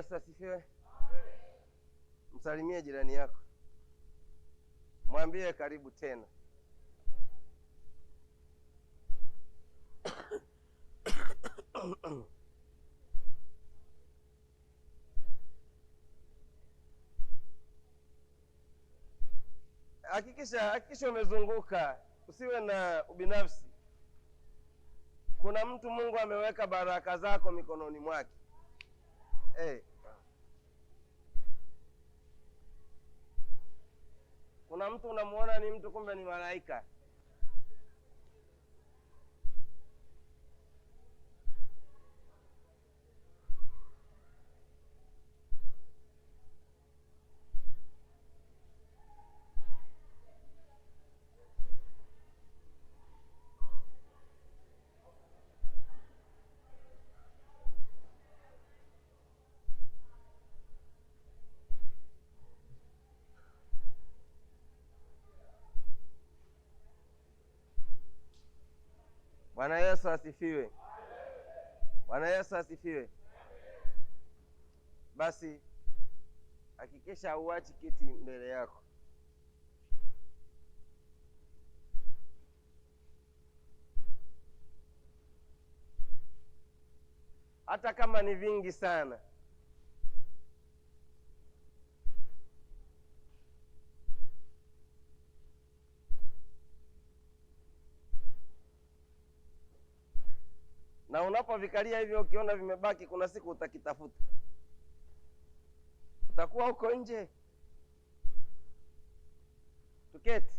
Yesu asifiwe. Msalimie jirani yako, mwambie karibu tena. Hakikisha umezunguka, usiwe na ubinafsi. Kuna mtu Mungu ameweka baraka zako mikononi mwake. Kuna mtu unamuona ni mtu, kumbe ni malaika. Bwana Yesu asifiwe. Bwana Yesu asifiwe. Basi hakikisha hauachi kiti mbele yako. Hata kama ni vingi sana. Na unapovikalia hivyo, ukiona vimebaki, kuna siku utakitafuta, utakuwa huko nje. Tuketi.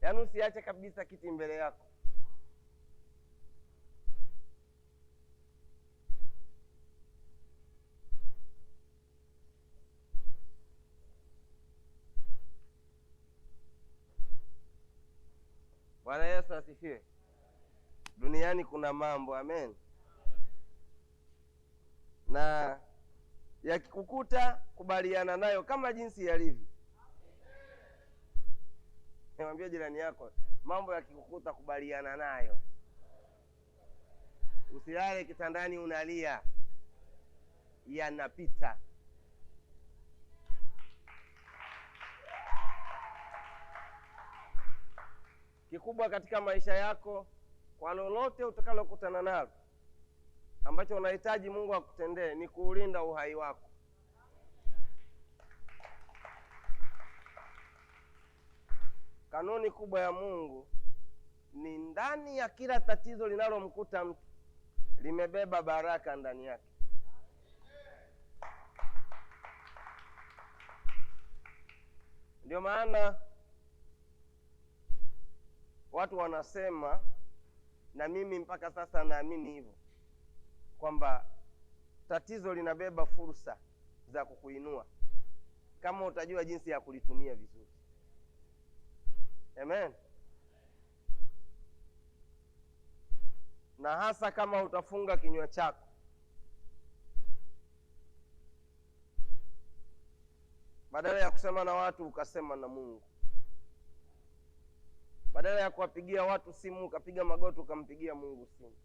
Yaani usiache kabisa kiti mbele yako. Bwana Yesu asifiwe. Duniani kuna mambo, amen. Na yakikukuta kubaliana nayo kama jinsi yalivyo. Niambie jirani yako, mambo yakikukuta kubaliana nayo. Usilale kitandani unalia, yanapita. Kikubwa katika maisha yako, kwa lolote utakalokutana nalo ambacho unahitaji Mungu akutendee, ni kuulinda uhai wako. Kanuni kubwa ya Mungu ni ndani ya kila tatizo linalomkuta mtu limebeba baraka ndani yake. Ndio maana watu wanasema, na mimi mpaka sasa naamini hivyo, kwamba tatizo linabeba fursa za kukuinua kama utajua jinsi ya kulitumia vizuri. Amen. Na hasa kama utafunga kinywa chako. Badala ya kusema na watu ukasema na Mungu. Badala ya kuwapigia watu simu ukapiga magoti ukampigia Mungu simu.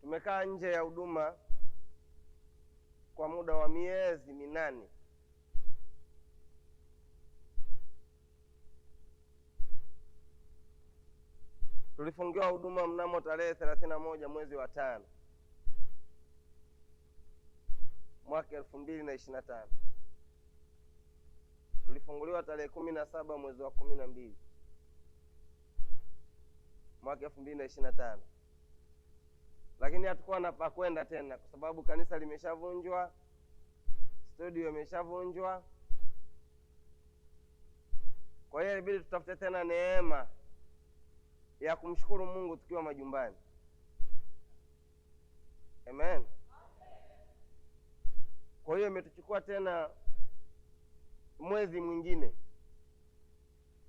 Tumekaa nje ya huduma kwa muda wa miezi 8. Tulifungiwa huduma mnamo tarehe 31 mwezi wa 5 mwaka 2025. Tulifunguliwa tarehe 17 mwezi wa 12 mwaka 2025. Lakini hatukuwa na pa kwenda tena kwa sababu kanisa limeshavunjwa, studio imeshavunjwa. Kwa hiyo ilibidi tutafute tena neema ya kumshukuru Mungu tukiwa majumbani. Amen. Kwa hiyo imetuchukua tena mwezi mwingine,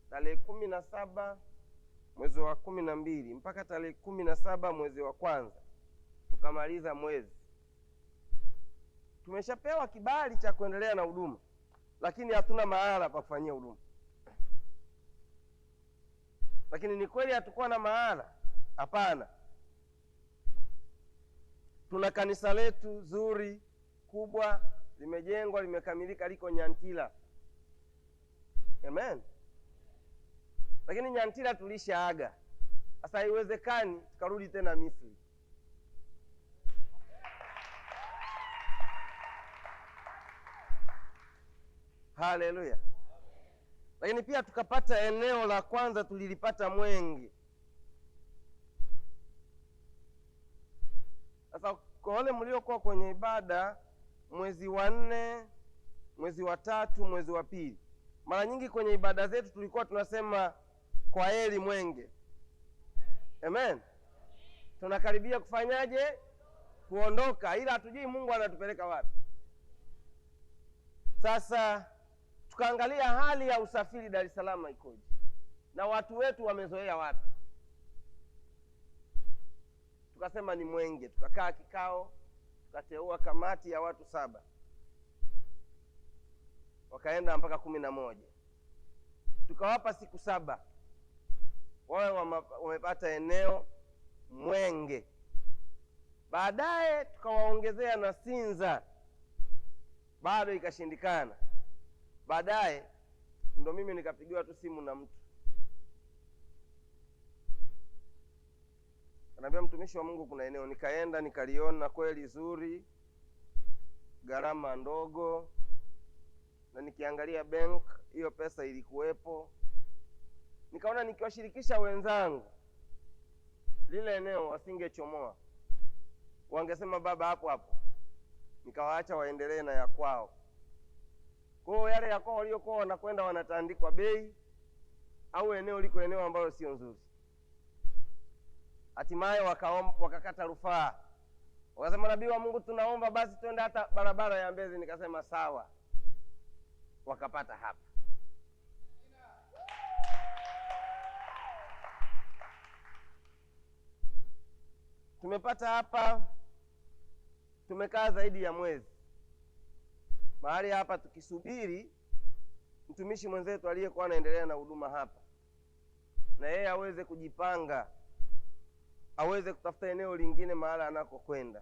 tarehe 17 mwezi wa 12 mpaka tarehe 17 mwezi wa 1 tukamaliza mwezi. Tumeshapewa kibali cha kuendelea na huduma, lakini hatuna mahala pa kufanyia huduma. Lakini ni kweli hatukuwa na mahala? Hapana. Tuna kanisa letu zuri kubwa, limejengwa, limekamilika, liko Nyantila. Amen. Lakini Nyantila tulishaaga. Sasa haiwezekani tukarudi tena Misri. Haleluya. Lakini pia tukapata eneo la kwanza, tulilipata Mwenge. Sasa kwa wale mliokuwa kwenye ibada mwezi wa 4, mwezi wa 3, mwezi wa 2, mara nyingi kwenye ibada zetu tulikuwa tunasema kwa heri Mwenge. Amen. Tunakaribia kufanyaje? Kuondoka, ila hatujui Mungu anatupeleka wapi. Sasa tukaangalia hali ya usafiri Dar es Salaam ikoje, na watu wetu wamezoea wapi. Tukasema ni Mwenge. Tukakaa kikao, tukateua kamati ya watu 7, wakaenda mpaka 11. Tukawapa siku 7 wawe wamepata eneo Mwenge. Baadaye tukawaongezea na Sinza, bado ikashindikana. Baadaye ndo mimi nikapigiwa tu simu na mtu, anambia mtumishi wa Mungu, kuna eneo. Nikaenda nikaliona, kweli zuri, gharama ndogo, na nikiangalia bank hiyo pesa ilikuwepo. Nikaona nikiwashirikisha wenzangu lile eneo wasingechomoa, wangesema baba hapo hapo. Nikawaacha waendelee na ya kwao. Kwa hiyo yale ya kwao waliokuwa wanakwenda wanatandikwa bei, au eneo liko eneo ambalo sio nzuri. Hatimaye wakakata rufaa, wakasema nabii wa Mungu, tunaomba basi twende hata barabara ya Mbezi. Nikasema sawa, wakapata hapa. Tumepata hapa, tumekaa zaidi ya mwezi mahali hapa tukisubiri mtumishi mwenzetu aliyekuwa anaendelea na huduma hapa, na yeye aweze kujipanga, aweze kutafuta eneo lingine mahala anakokwenda.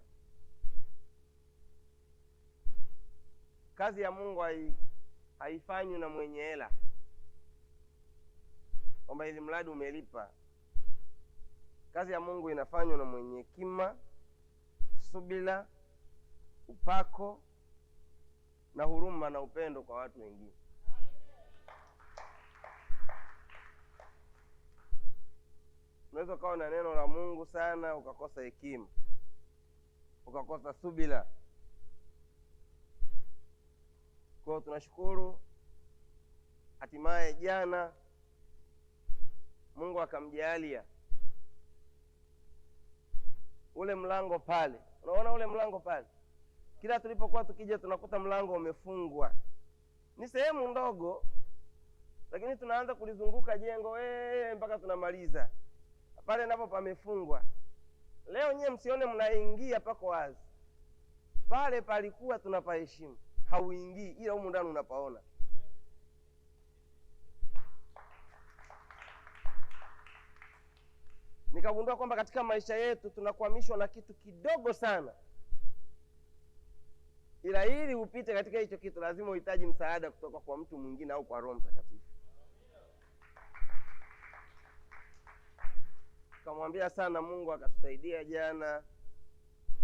Kazi ya Mungu haifanywi na mwenye hela, kwamba ili mradi umelipa. Kazi ya Mungu inafanywa na mwenye hekima, subira, upako na huruma na upendo kwa watu wengine. Unaweza ukawa na neno la Mungu sana ukakosa hekima, ukakosa subira. Kwa tunashukuru, hatimaye jana Mungu akamjalia ule mlango pale. Unaona ule mlango pale, kila tulipokuwa tukija tunakuta mlango umefungwa. Ni sehemu ndogo, lakini tunaanza kulizunguka jengo mpaka tunamaliza. Pale napo pamefungwa. Leo nyie msione mnaingia pako wazi. Pale palikuwa tunapaheshimu. Hauingii, ila humu ndani unapaona. Nikagundua kwamba katika maisha yetu tunakwamishwa na kitu kidogo sana, ila ili upite katika hicho kitu lazima uhitaji msaada kutoka kwa mtu mwingine au kwa Roho Mtakatifu. Tukamwambia sana Mungu, akatusaidia jana.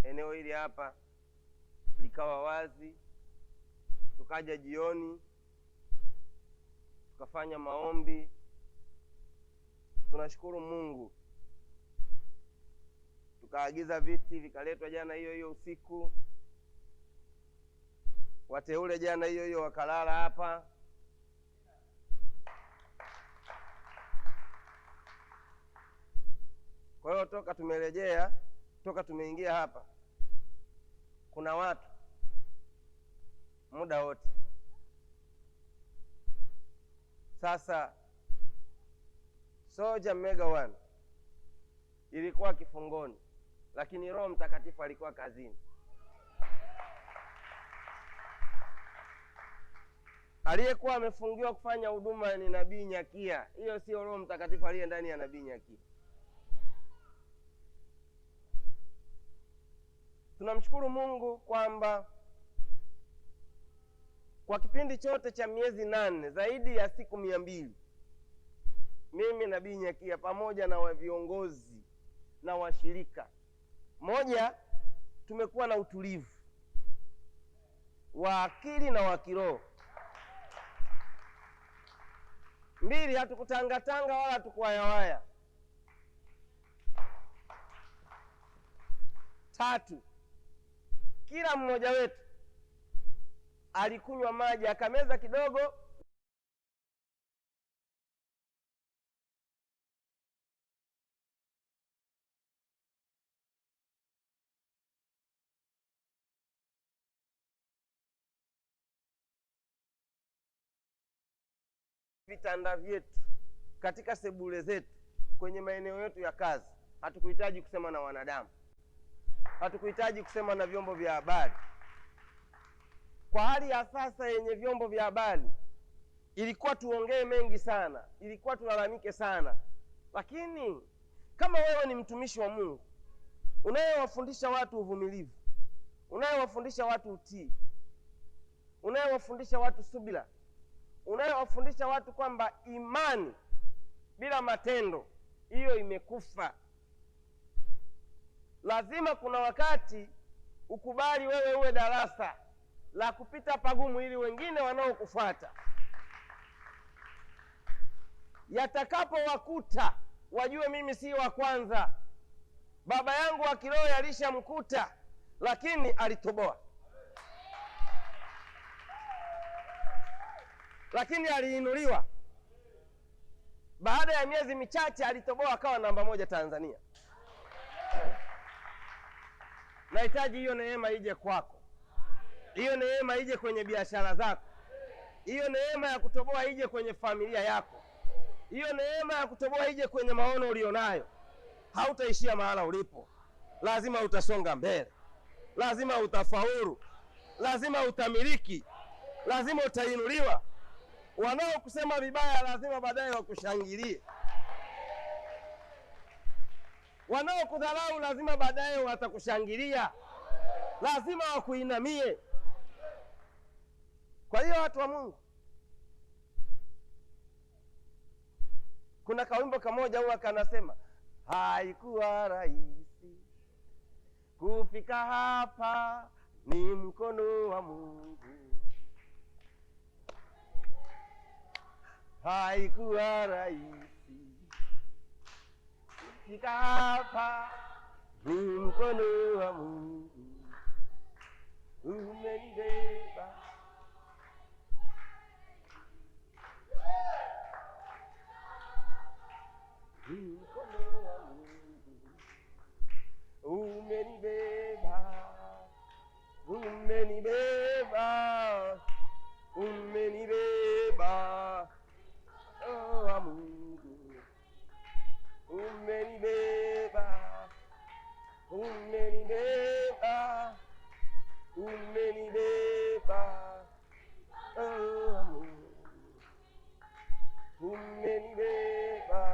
Eneo hili hapa likawa wazi. Tukaja jioni tukafanya maombi. Tunashukuru Mungu, tukaagiza viti vikaletwa jana hiyo usiku. Wateule jana hiyo wakalala hapa. Kwa hiyo toka tumerejea, toka tumeingia hapa, kuna watu muda wote. Sasa Soja Mega 1 ilikuwa kifungoni, lakini Roho Mtakatifu alikuwa kazini. Aliyekuwa amefungiwa kufanya huduma ni Nabii Nyakia. Hiyo sio Roho Mtakatifu aliye ndani ya Nabii Nyakia. Tunamshukuru Mungu kwamba kwa kipindi chote cha miezi 8, zaidi ya siku 200, mimi Nabii Nyakia pamoja na viongozi na washirika, moja, tumekuwa na utulivu wa akili na wa kiroho. 2, hatukutangatanga wala hatukuwayawaya. 3, kila mmoja wetu alikunywa maji akameza kidogo, vitanda vyetu, katika sebule zetu, kwenye maeneo yetu ya kazi. Hatukuhitaji kusema na wanadamu, hatukuhitaji kusema na vyombo vya habari. Kwa hali ya sasa yenye vyombo vya habari, ilikuwa tuongee mengi sana, ilikuwa tulalamike sana. Lakini kama wewe ni mtumishi wa Mungu unayewafundisha watu uvumilivu, unayewafundisha watu utii, unayewafundisha watu subira, unayewafundisha watu kwamba imani bila matendo hiyo imekufa, lazima kuna wakati ukubali wewe uwe darasa la kupita pagumu, ili wengine wanaokufuata yatakapowakuta wajue mimi si wa kwanza. Baba yangu wa kiroho alishamkuta, lakini alitoboa, lakini aliinuliwa. Baada ya miezi michache alitoboa, akawa namba 1 Tanzania. Nahitaji hiyo neema ije kwako, hiyo neema ije kwenye biashara zako, hiyo neema ya kutoboa ije kwenye familia yako, hiyo neema ya kutoboa ije kwenye maono ulionayo. Hautaishia mahala ulipo, lazima utasonga mbele, lazima utafaulu, lazima utamiliki, lazima utainuliwa. Wanaokusema vibaya lazima baadaye wakushangilie, wanaokudharau lazima baadaye watakushangilia, lazima wakuinamie. Kwa hiyo watu wa Mungu, kuna kawimbo kamoja huwa kanasema, haikuwa rahisi kufika hapa, ni mkono wa Mungu. Haikuwa rahisi kufika hapa, ni mkono wa Mungu. Umenibeba, mkono wa Mungu. Umenibeba, umenibeba, umenibeba, oh wa Mungu. Umenibeba, umenibeba, umenibeba, oh wa Mungu. Umenibeba,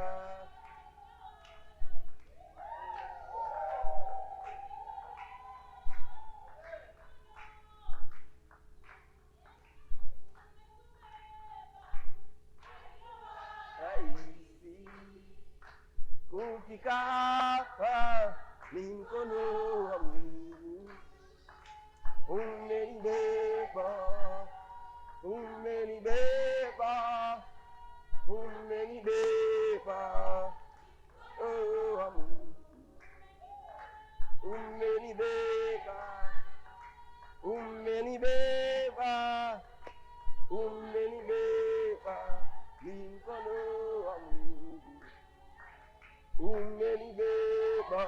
kufika hapa, ni mkono wa Mungu. Umenibeba, umenibeba, umenibeba, oh wa Mungu. Umenibeba, umenibeba, umenibeba, ni mkono wa Mungu. Umenibeba,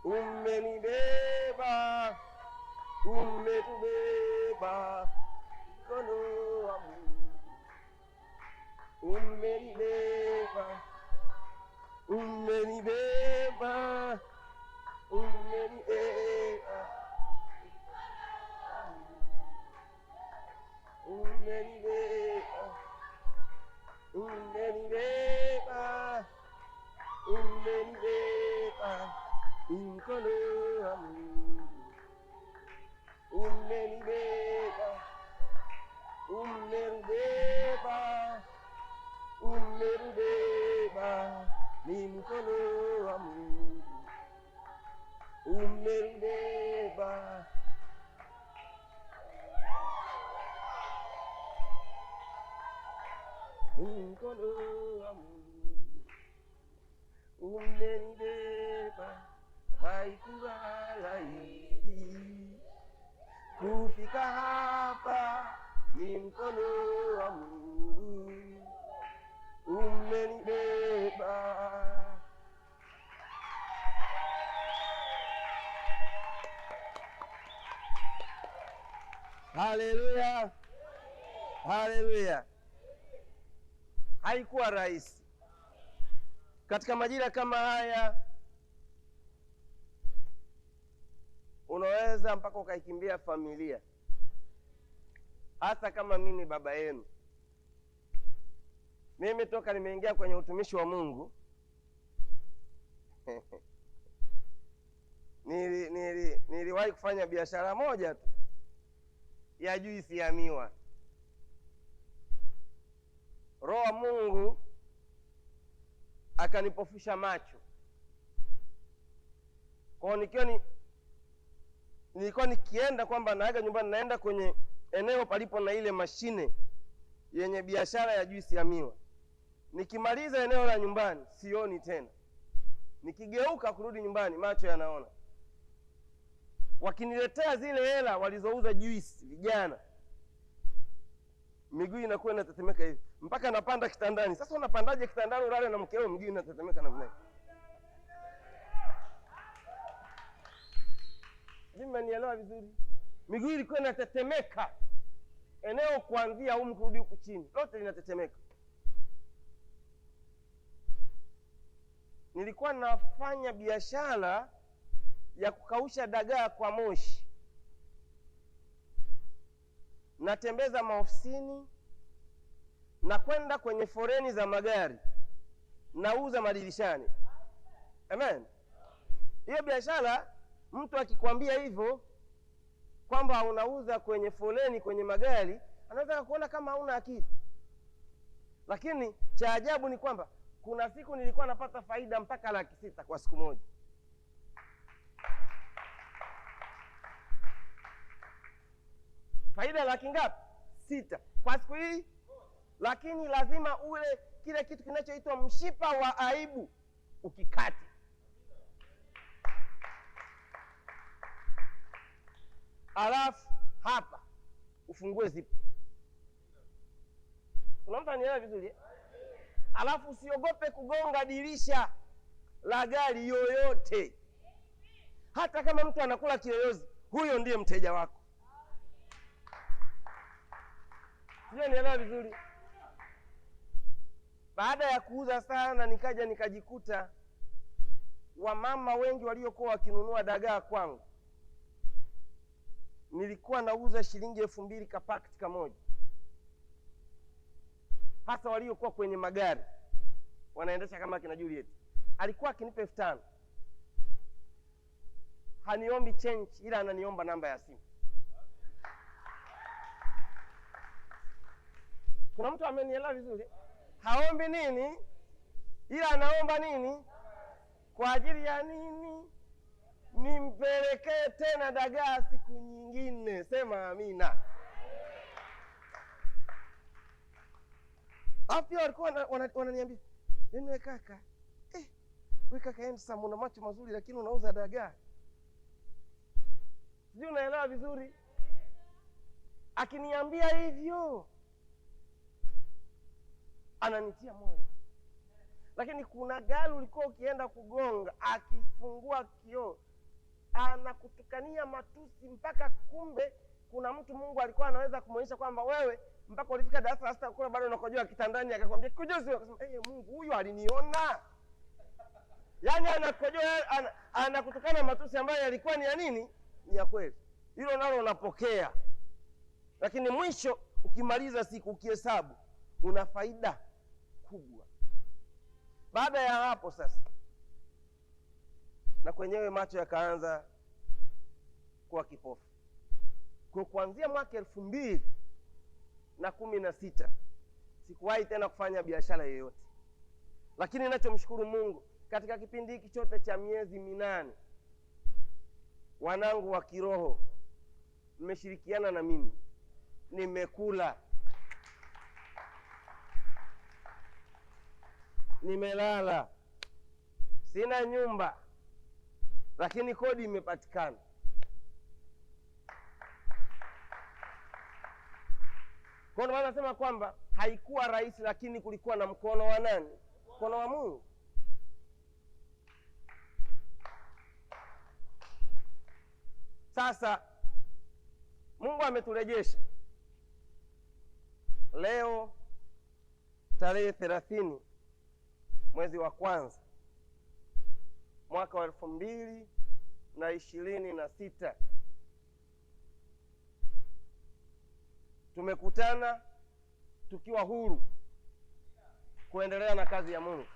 umenibeba, umetubeba, mkono wa Mungu. Umenibeba, umenibeba, umenibeba, umenibeba. mkono wa Mungu umenibeba, umenibeba, umenibeba, ni mkono wa Mungu umenibeba. Mkono wa Mungu umenibeba, haikuwa rahisi kufika hapa. Ni mkono wa Mungu umenibeba. Haleluya, haleluya. Haikuwa rahisi katika majira kama haya. Unaweza mpaka ukaikimbia familia, hata kama mimi baba yenu. Mimi toka nimeingia kwenye utumishi wa Mungu niliwahi kufanya biashara moja tu ya juisi ya miwa. Roho wa Mungu akanipofusha macho. Kwa nilikuwa nikienda kwamba naaga nyumbani, naenda kwenye eneo palipo na ile mashine yenye biashara ya juisi ya miwa. Nikimaliza eneo la nyumbani sioni tena, nikigeuka kurudi nyumbani macho yanaona. Wakiniletea zile hela walizouza juisi vijana, miguu inakuwa inatetemeka hivi mpaka napanda kitandani. Sasa unapandaje kitandani ulale na mkeo, miguu inatetemeka namna hiyo? Mmenielewa vizuri? Miguu ilikuwa inatetemeka, eneo kuanzia huko kurudi huku chini lote linatetemeka. Nilikuwa nafanya biashara ya kukausha dagaa kwa moshi. Natembeza maofisini na kwenda kwenye foreni za magari, nauza madirishani. Amen. Hiyo biashara, mtu akikwambia hivyo kwamba unauza kwenye foleni kwenye magari, anaweza kuona kama hauna akili. Lakini cha ajabu ni kwamba kuna siku nilikuwa napata faida mpaka 600,000 kwa siku moja. Faida 600,000 kwa siku hii. Lakini lazima ule kile kitu kinachoitwa mshipa wa aibu ukikate. Alafu hapa ufungue zipu. Kuna mtu anielewa vizuri? Alafu usiogope kugonga dirisha la gari yoyote. Hata kama mtu anakula kiyoyozi, huyo ndiye mteja wako. Sio, nielewa vizuri? Baada ya kuuza sana, nikaja nikajikuta wamama wengi waliokuwa wakinunua dagaa kwangu, nilikuwa nauza shilingi 2,000 kapakti kamoja. Hasa waliokuwa kwenye magari wanaendesha kama kina Juliet, alikuwa akinipa 5,000. Haniombi change, ila ananiomba namba ya simu. Kuna mtu amenielewa vizuri? Haombi nini, ila anaomba nini? Kwa ajili ya nini? Nimpelekee tena dagaa siku nyingine. Sema amina. Afya walikuwa wananiambia, "Wewe kaka, wewe kaka handsome, una macho mazuri lakini unauza dagaa." Sijui unaelewa vizuri? Akiniambia hivyo ananitia moyo. Lakini kuna gari ulikuwa ukienda kugonga, akifungua kioo anakutukania matusi mpaka kumbe kuna mtu Mungu alikuwa anaweza kumuonyesha kwamba wewe mpaka ulifika darasa la 6 ukula bado unakojoa kitandani, akakwambia kujozi, akasema Mungu huyu aliniona. Yaani anakojoa, anakutukana matusi ambayo yalikuwa ni ya nini? Ni ya kweli. Hilo nalo unapokea. Lakini mwisho ukimaliza siku ukihesabu una faida kubwa. Baada ya hapo sasa na kwenyewe macho yakaanza kuwa kipofu. Kwa kuanzia mwaka 2016 sikuwahi tena kufanya biashara yoyote, lakini ninachomshukuru Mungu katika kipindi hiki chote cha miezi 8 wanangu wa kiroho mmeshirikiana na mimi, nimekula, nimelala, sina nyumba, lakini kodi imepatikana. Kwa hiyo wanasema kwamba haikuwa rahisi, lakini kulikuwa na mkono wa nani? Mkono wa Mungu. Sasa Mungu ameturejesha leo tarehe 30 mwezi wa kwanza mwaka wa 2026. Tumekutana tukiwa huru kuendelea na kazi ya Mungu.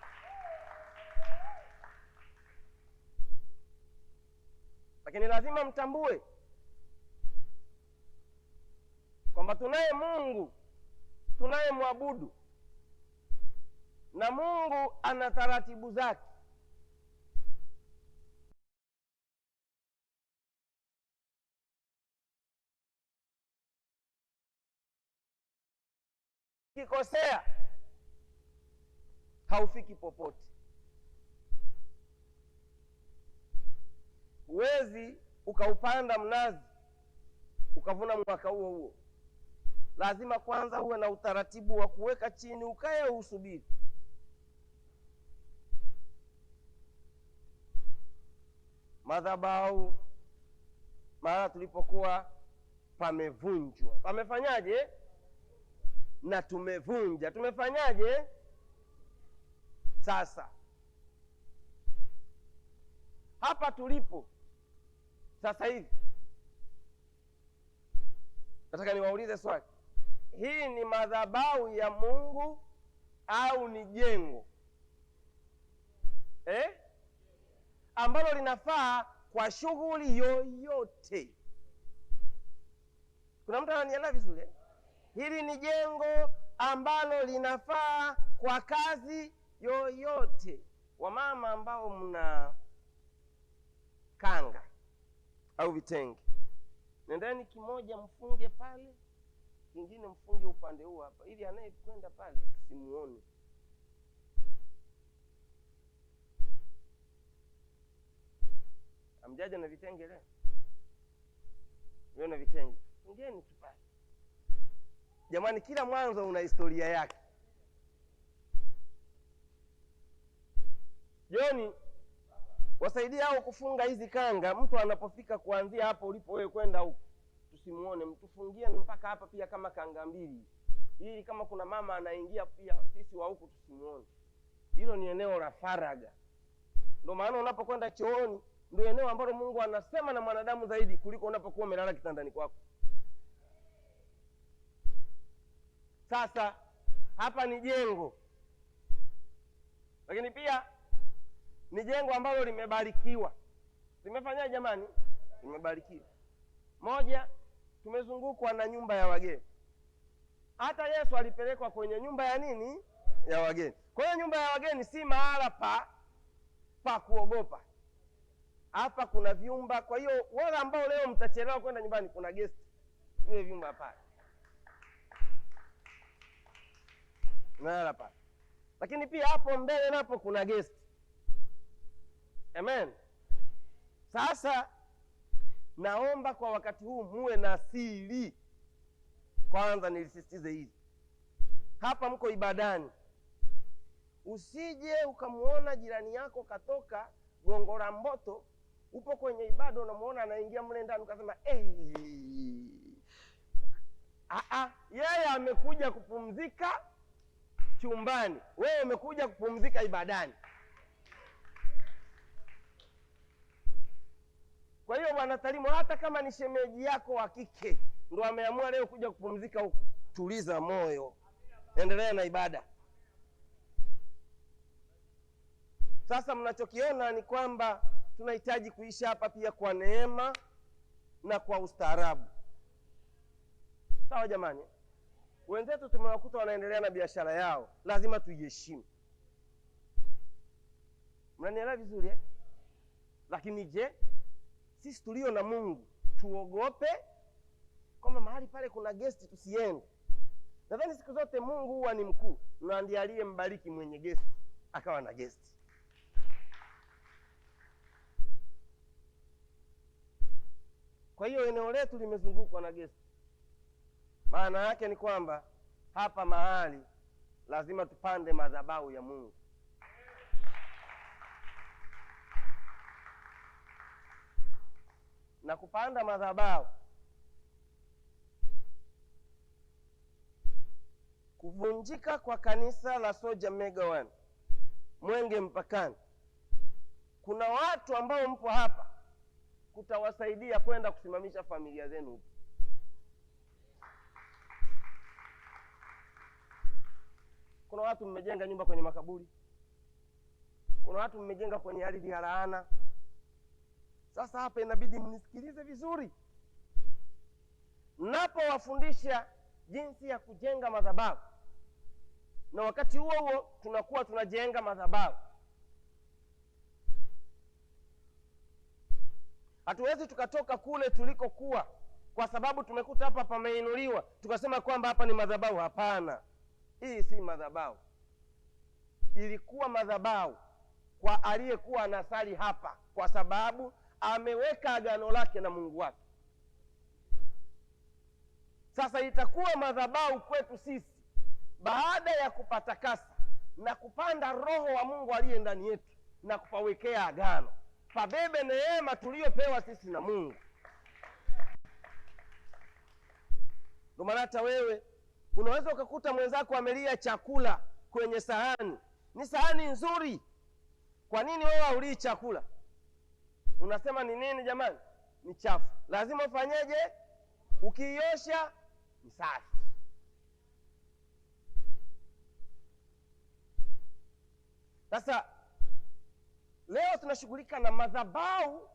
Lakini lazima mtambue kwamba tunaye Mungu tunayemwabudu, na Mungu ana taratibu zake. Ukikosea haufiki popote. Huwezi ukaupanda mnazi ukavuna mwaka huo huo. Lazima kwanza uwe na utaratibu wa kuweka chini, ukae usubiri. Madhabahu maana tulipokuwa pamevunjwa, pamefanyaje? Na tumevunja, tumefanyaje? Sasa hapa tulipo sasa hivi, nataka niwaulize swali. Hii ni madhabahu ya Mungu au ni jengo ambalo linafaa kwa shughuli yoyote? Kuna mtu ananielewa vizuri? Hili ni jengo ambalo linafaa kwa kazi yoyote. Wamama ambao mna kanga au vitenge, nendeni kimoja mfunge pale, kingine mfunge upande huu hapa, ili anayekwenda pale simuone. Amjaja na vitenge leo? Leo na vitenge, fungeni tu pale. Jamani, kila mwanzo una historia yake. Joni, wasaidia hao kufunga hizi kanga. Mtu anapofika kuanzia hapo ulipo wewe kwenda huko tusimuone, mtufungie mpaka hapa pia kama kanga mbili, ili kama kuna mama anaingia pia sisi wa huko tusimuone. Hilo ni eneo la faraga. Ndio maana unapokwenda chooni ndio eneo ambalo Mungu anasema na mwanadamu zaidi kuliko unapokuwa umelala kitandani kwako. Sasa hapa ni jengo, lakini pia ni jengo ambalo limebarikiwa. Limefanya jamani? Limebarikiwa. Moja, tumezungukwa na nyumba ya wageni. Hata Yesu alipelekwa kwenye nyumba ya nini? Ya wageni. Kwa hiyo nyumba ya wageni si mahala pa kuogopa. Hapa kuna vyumba. Kwa hiyo wale ambao leo mtachelewa kwenda nyumbani, kuna guest vile vyumba pale. Pale. Lakini pia hapo mbele napo kuna guest. Amen. Sasa naomba kwa wakati huu muwe na siri. Kwanza nilisisitize hili. Hapa mko ibadani. Usije ukamuona jirani yako katoka Gongo la Mboto, upo kwenye ibada unamuona anaingia mle ndani ukasema yeye amekuja kupumzika chumbani, wewe umekuja kupumzika ibadani. Kwa hiyo Bwana Talimu, hata kama ni shemeji yako wa kike ndo ameamua leo kuja kupumzika huko, tuliza moyo, endelea na ibada. Sasa mnachokiona ni kwamba tunahitaji kuishi hapa pia kwa neema na kwa ustaarabu. Sawa jamani? Wenzetu tumewakuta wanaendelea na biashara yao, lazima tuiheshimu. Mnanielewa vizuri eh? Lakini je, sisi tulio na Mungu tuogope kwamba mahali pale kuna gesti tusiende? Nadhani siku zote Mungu huwa ni mkuu, na ndiye aliyembariki mwenye gesti akawa na gesti. Kwa hiyo eneo letu limezungukwa na gesti. Maana yake ni kwamba hapa mahali lazima tupande madhabahu ya Mungu. Na kupanda madhabahu, kuvunjika kwa kanisa la Soja Mega One Mwenge mpakani, kuna watu ambao mpo hapa kutawasaidia kwenda kusimamisha familia zenu huko. Kuna watu mmejenga nyumba kwenye makaburi, kuna watu mmejenga kwenye ardhi ya laana. Sasa hapa inabidi mnisikilize vizuri. Napowafundisha jinsi ya kujenga madhabahu, na wakati huo huo tunakuwa tunajenga madhabahu, hatuwezi tukatoka kule tulikokuwa kwa sababu tumekuta hapa pameinuliwa tukasema kwamba hapa ni madhabahu. Hapana, hii si madhabahu. Ilikuwa madhabahu kwa aliyekuwa anasali hapa, kwa sababu ameweka agano lake na Mungu wake. Sasa itakuwa madhabahu kwetu sisi baada ya kupatakasa na kupanda Roho wa Mungu aliye ndani yetu na kupawekea agano, pabebe neema tuliyopewa sisi na Mungu. Ndio maana hata wewe unaweza ukakuta mwenzako amelia chakula kwenye sahani, ni sahani nzuri. Kwa nini wewe haulii chakula? Unasema ni nini jamani? Ni chafu. Lazima ufanyeje? Ukiiosha ni safi. Sasa leo tunashughulika na madhabahu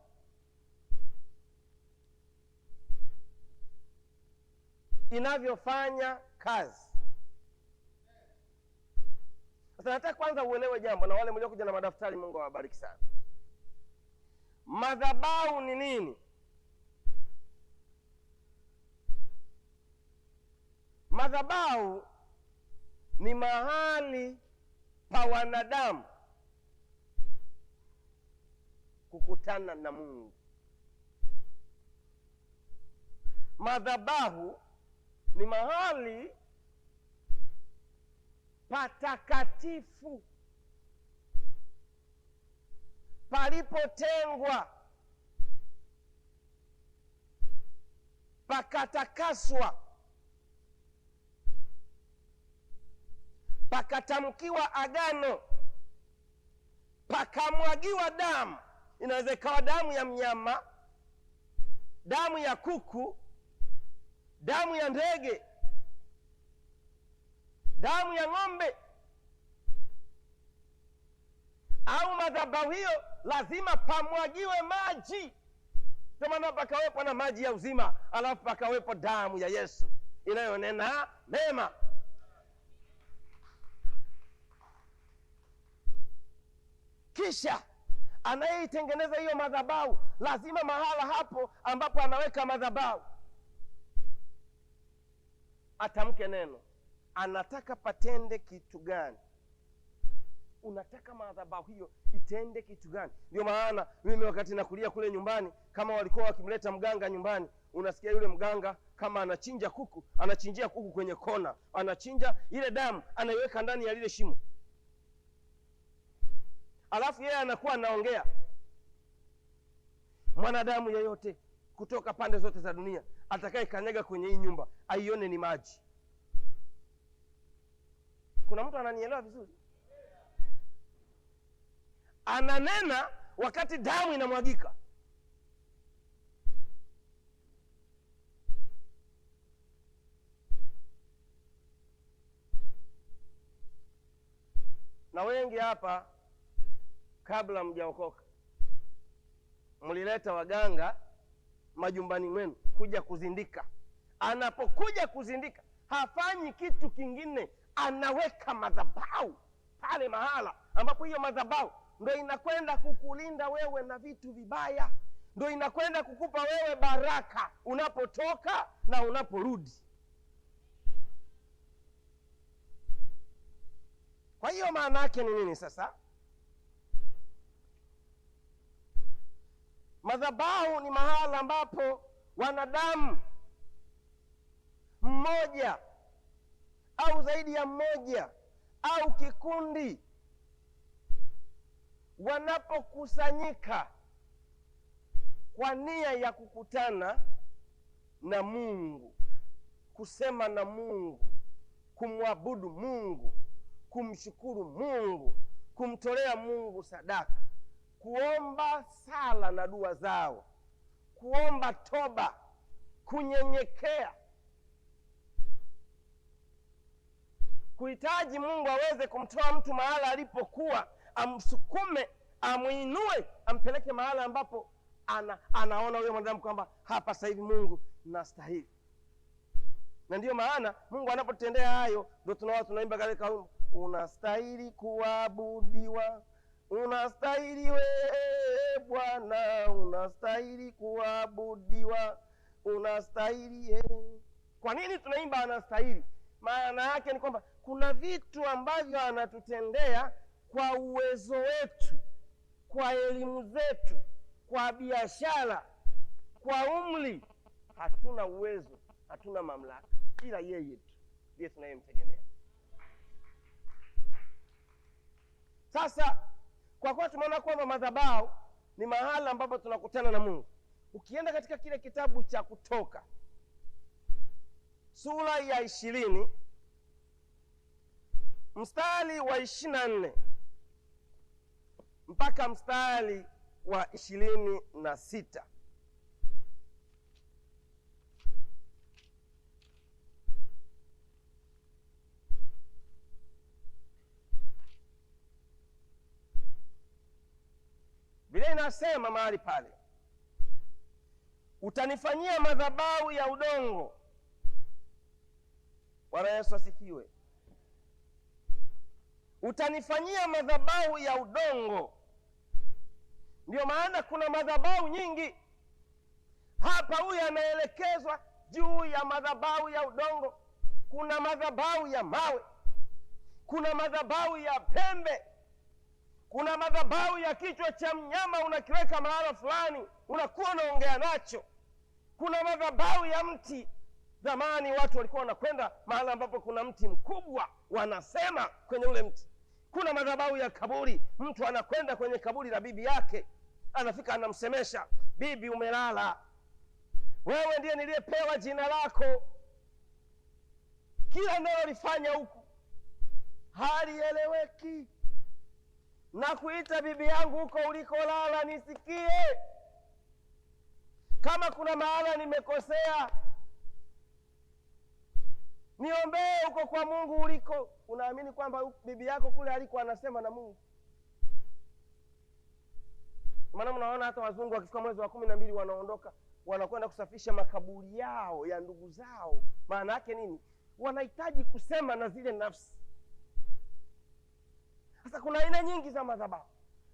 inavyofanya kazi. Sasa nataka kwanza uelewe jambo, na wale mliokuja na madaftari Mungu awabariki sana. Madhabahu ni nini? Madhabahu ni mahali pa wanadamu kukutana na Mungu. Madhabahu ni mahali patakatifu palipotengwa, pakatakaswa, pakatamkiwa agano, pakamwagiwa damu. Inaweza ikawa damu ya mnyama, damu ya kuku, damu ya ndege, damu ya ng'ombe. Au madhabahu hiyo lazima pamwagiwe maji. Kwa maana pakawepo na maji ya uzima, alafu pakawepo damu ya Yesu inayonena mema. Kisha anayeitengeneza hiyo madhabahu lazima mahala hapo ambapo anaweka madhabahu atamke neno. Anataka patende kitu gani? Unataka madhabahu hiyo itende kitu gani? Ndio maana mimi wakati nakulia kule nyumbani, kama walikuwa wakimleta mganga nyumbani, unasikia yule mganga kama anachinja kuku, anachinjia kuku kwenye kona, anachinja ile damu anaiweka ndani ya lile shimo, alafu yeye anakuwa anaongea. Mwanadamu yeyote kutoka pande zote za dunia atakaye kanyaga kwenye hii nyumba aione ni maji. Kuna mtu ananielewa vizuri? Ananena wakati damu inamwagika. Na wengi hapa kabla mjaokoka mlileta waganga majumbani mwenu kuja kuzindika. Anapokuja kuzindika hafanyi kitu kingine, anaweka madhabahu pale mahala ambapo hiyo madhabahu ndio inakwenda kukulinda wewe na vitu vibaya, ndio inakwenda kukupa wewe baraka unapotoka na unaporudi. Kwa hiyo maana yake ni nini sasa? Madhabahu ni mahala ambapo wanadamu mmoja au zaidi ya mmoja au kikundi wanapokusanyika kwa nia ya kukutana na Mungu, kusema na Mungu, kumwabudu Mungu, kumshukuru Mungu, kumtolea Mungu sadaka, kuomba sala na dua zao, kuomba toba, kunyenyekea, kuhitaji Mungu aweze kumtoa mtu mahala alipokuwa, amsukume, amuinue, ampeleke mahala ambapo anaona huyo mwanadamu kwamba hapa sasa hivi Mungu nastahili. Na ndiyo maana Mungu anapotendea hayo ndio tunaimba katika unastahili kuabudiwa, unastahili wewe Bwana, unastahili kuabudiwa, unastahili. Kwa nini tunaimba anastahili? Maana yake ni kwamba kuna vitu ambavyo anatutendea kwa uwezo wetu, kwa elimu zetu, kwa biashara, kwa umri hatuna uwezo, hatuna mamlaka, ila yeye tu ndiye tunayemtegemea. Sasa kwa kuwa tumeona kwamba madhabahu ni mahala ambapo tunakutana na Mungu, ukienda katika kile kitabu cha Kutoka sura ya 20 mstari wa 24 mpaka mstari wa 26, Biblia inasema mahali pale, utanifanyia madhabahu ya udongo. Bwana Yesu asifiwe. Utanifanyia madhabahu ya udongo. Ndio maana kuna madhabahu nyingi hapa. Huyu anaelekezwa juu ya madhabahu ya udongo. Kuna madhabahu ya mawe, kuna madhabahu ya pembe, kuna madhabahu ya kichwa cha mnyama unakiweka mahala fulani unakuwa unaongea nacho. Kuna madhabahu ya mti. Zamani watu walikuwa wanakwenda mahala ambapo kuna mti mkubwa, wanasema kwenye ule mti. Kuna madhabahu ya kaburi. Mtu anakwenda kwenye kaburi la bibi yake, anafika anamsemesha, bibi umelala, wewe ndiye niliyepewa jina lako, kila nalolifanya huku halieleweki, na kuita bibi yangu huko ulikolala nisikie. Kama kuna mahala nimekosea, niombee huko kwa Mungu uliko. Unaamini kwamba bibi yako kule alikuwa anasema na Mungu? Maana mnaona hata wazungu wakifika mwezi wa 12 wanaondoka, wanakwenda kusafisha makaburi yao ya ndugu zao. Maana yake nini? Wanahitaji kusema na zile nafsi. Sasa kuna aina nyingi za madhabahu,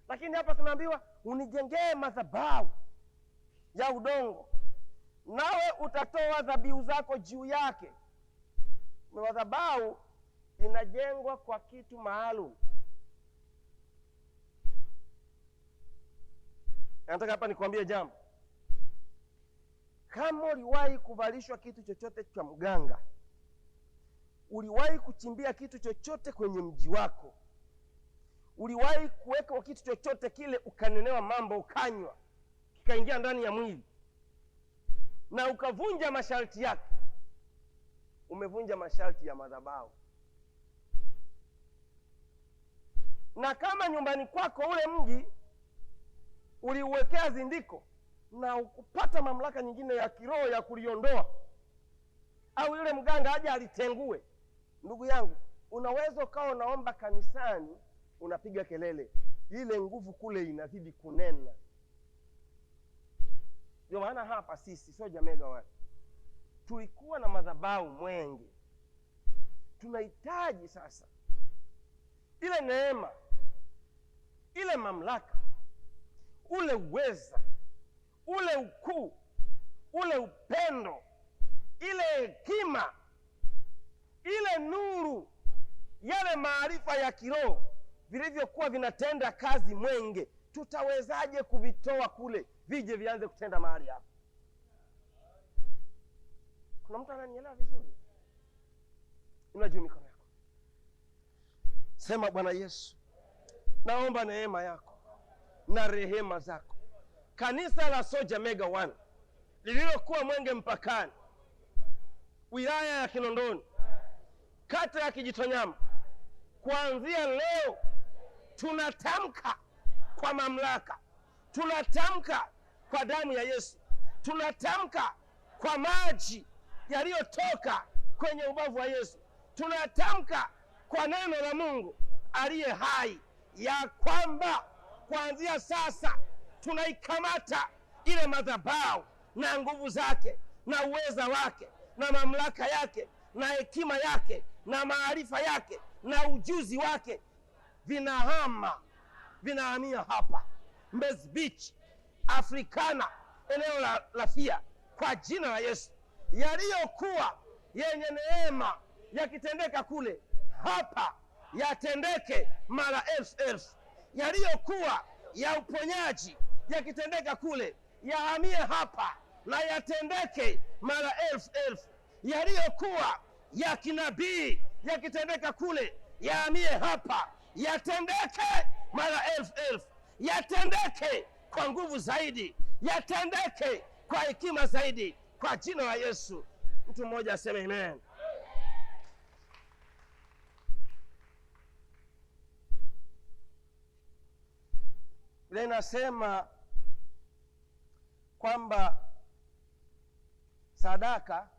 lakini hapa tunaambiwa unijengee madhabahu ya udongo, nawe utatoa dhabihu zako juu yake. Madhabahu inajengwa kwa kitu maalum. Nataka hapa nikwambie jambo. Kama uliwahi kuvalishwa kitu chochote cha mganga, uliwahi kuchimbia kitu chochote kwenye mji wako, uliwahi kuweka kitu chochote kile ukanenewa mambo, ukanywa kikaingia ndani ya mwili na ukavunja masharti yake, umevunja masharti ya madhabahu. Na kama nyumbani kwako ule mji uliuwekea zindiko na ukupata mamlaka nyingine ya kiroho ya kuliondoa, au yule mganga aje alitengue, ndugu yangu, unaweza ukawa unaomba kanisani unapiga kelele, ile nguvu kule inazidi kunena. Ndio maana hapa sisi Soja Mega One tulikuwa na madhabahu Mwenge. Tunahitaji sasa ile neema, ile mamlaka, ule uweza, ule ukuu, ule upendo, ile hekima, ile nuru, yale maarifa ya kiroho vilivyokuwa vinatenda kazi Mwenge. Tutawezaje kuvitoa kule vije vianze kutenda mahali hapa? Kuna mtu ananielewa vizuri? Unajua mikono yako, sema Bwana Yesu, naomba neema yako na rehema zako. Kanisa la Soja Mega One lililokuwa Mwenge mpakani, wilaya ya Kinondoni, kata ya Kijitonyama, kuanzia leo tunatamka kwa mamlaka, tunatamka kwa damu ya Yesu, tunatamka kwa maji yaliyotoka kwenye ubavu wa Yesu, tunatamka kwa neno la Mungu aliye hai, ya kwamba kuanzia sasa tunaikamata ile madhabahu na nguvu zake na uweza wake na mamlaka yake na hekima yake na maarifa yake na ujuzi wake, vinahamia hapa Mbezi Beach, Africana, eneo la Lafia, kwa jina la Yesu. Yaliyokuwa yenye neema yakitendeka kule, hapa yatendeke mara elfu. Yaliyokuwa ya uponyaji yakitendeka kule, yahamie hapa na yatendeke mara elfu. Yaliyokuwa ya kinabii yakitendeka kule, yahamie hapa, yatendeke mara elfu. Yatendeke kwa nguvu zaidi, yatendeke kwa hekima zaidi, kwa jina la Yesu. Mtu mmoja aseme amen. Biblia inasema kwamba sadaka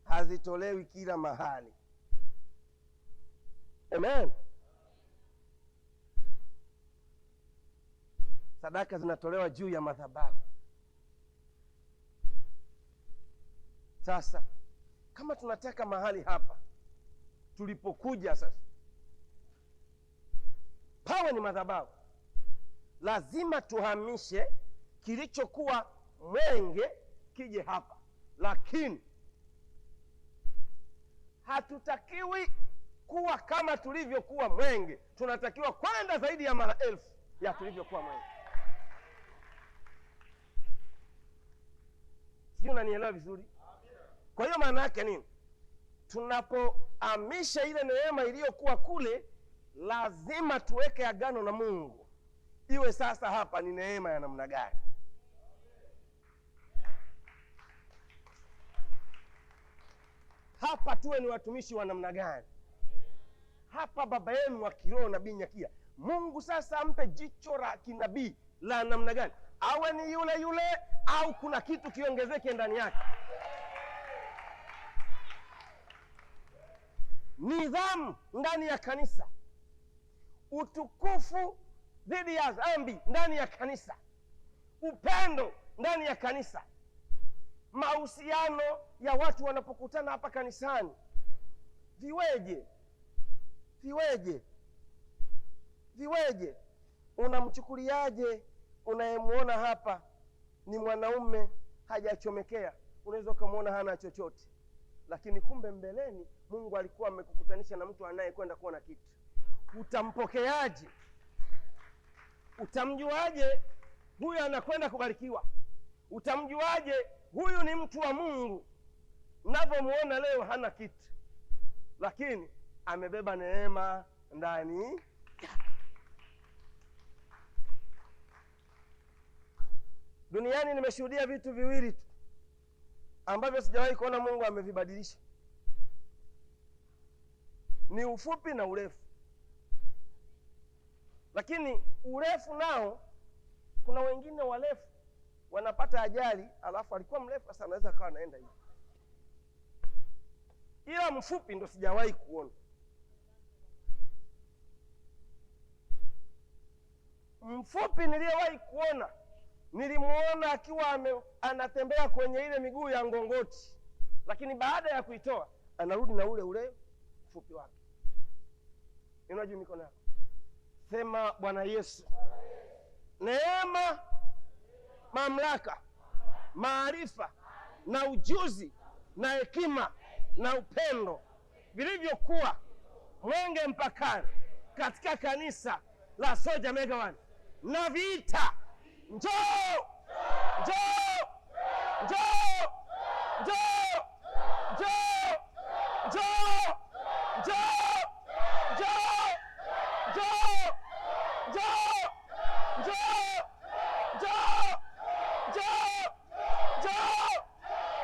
hazitolewi kila mahali. Amen. Sadaka zinatolewa juu ya madhabahu. Sasa kama tunataka mahali hapa tulipokuja sasa pawe ni madhabahu, lazima tuhamishe kilichokuwa Mwenge kije hapa. Lakini hatutakiwi kuwa kama tulivyokuwa Mwenge, tunatakiwa kwenda zaidi ya mara elfu ya tulivyokuwa Mwenge. Sijui unanielewa vizuri? Kwa hiyo maana yake nini? Tunapohamisha ile neema iliyokuwa kule, lazima tuweke agano na Mungu, iwe sasa hapa ni neema ya namna gani. Hapa tuwe ni watumishi wa namna gani. Hapa baba yenu wa kiroho Nabii Nyakia, Mungu sasa ampe jicho la kinabii la namna gani. Awe ni yule yule au kuna kitu kiongezeke ndani yake. Nidhamu ndani ya kanisa, utukufu dhidi ya dhambi ndani ya kanisa, upendo ndani ya kanisa, mahusiano ya watu wanapokutana hapa kanisani viweje. Unamchukuliaje unayemuona hapa ni mwanaume hajachomekea? Unaweza ukamwona hana chochote, lakini kumbe mbeleni Mungu alikuwa amekukutanisha na mtu anayekwenda kuona kitu. Utampokeaje? Utamjuaje huyu anakwenda kubarikiwa? Utamjuaje huyu ni mtu wa Mungu? Mnapomuona leo hana kitu, lakini amebeba neema ndani. Duniani nimeshuhudia vitu viwili tu ambavyo sijawahi kuona Mungu amevibadilisha, ni ufupi na urefu. Lakini urefu nao, kuna wengine warefu wanapata ajali, alafu alikuwa mrefu sasa anaweza kawa anaenda hivi. Ila mfupi ndo sijawahi kuona. Mfupi niliyewahi kuona Nilimuona akiwa anatembea kwenye ile miguu ya ngongoti, lakini baada ya kuitoa anarudi na ule ule fupi wake. Inua juu mikono yako, sema Bwana Yesu, neema, mamlaka, maarifa na ujuzi na hekima na upendo vilivyokuwa Mwenge Mpakani katika kanisa la Soja Mega One, na viita njoo, njoo, njoo, njoo, njoo, njoo, njoo, njoo, njoo, njoo, njoo, njoo, njoo,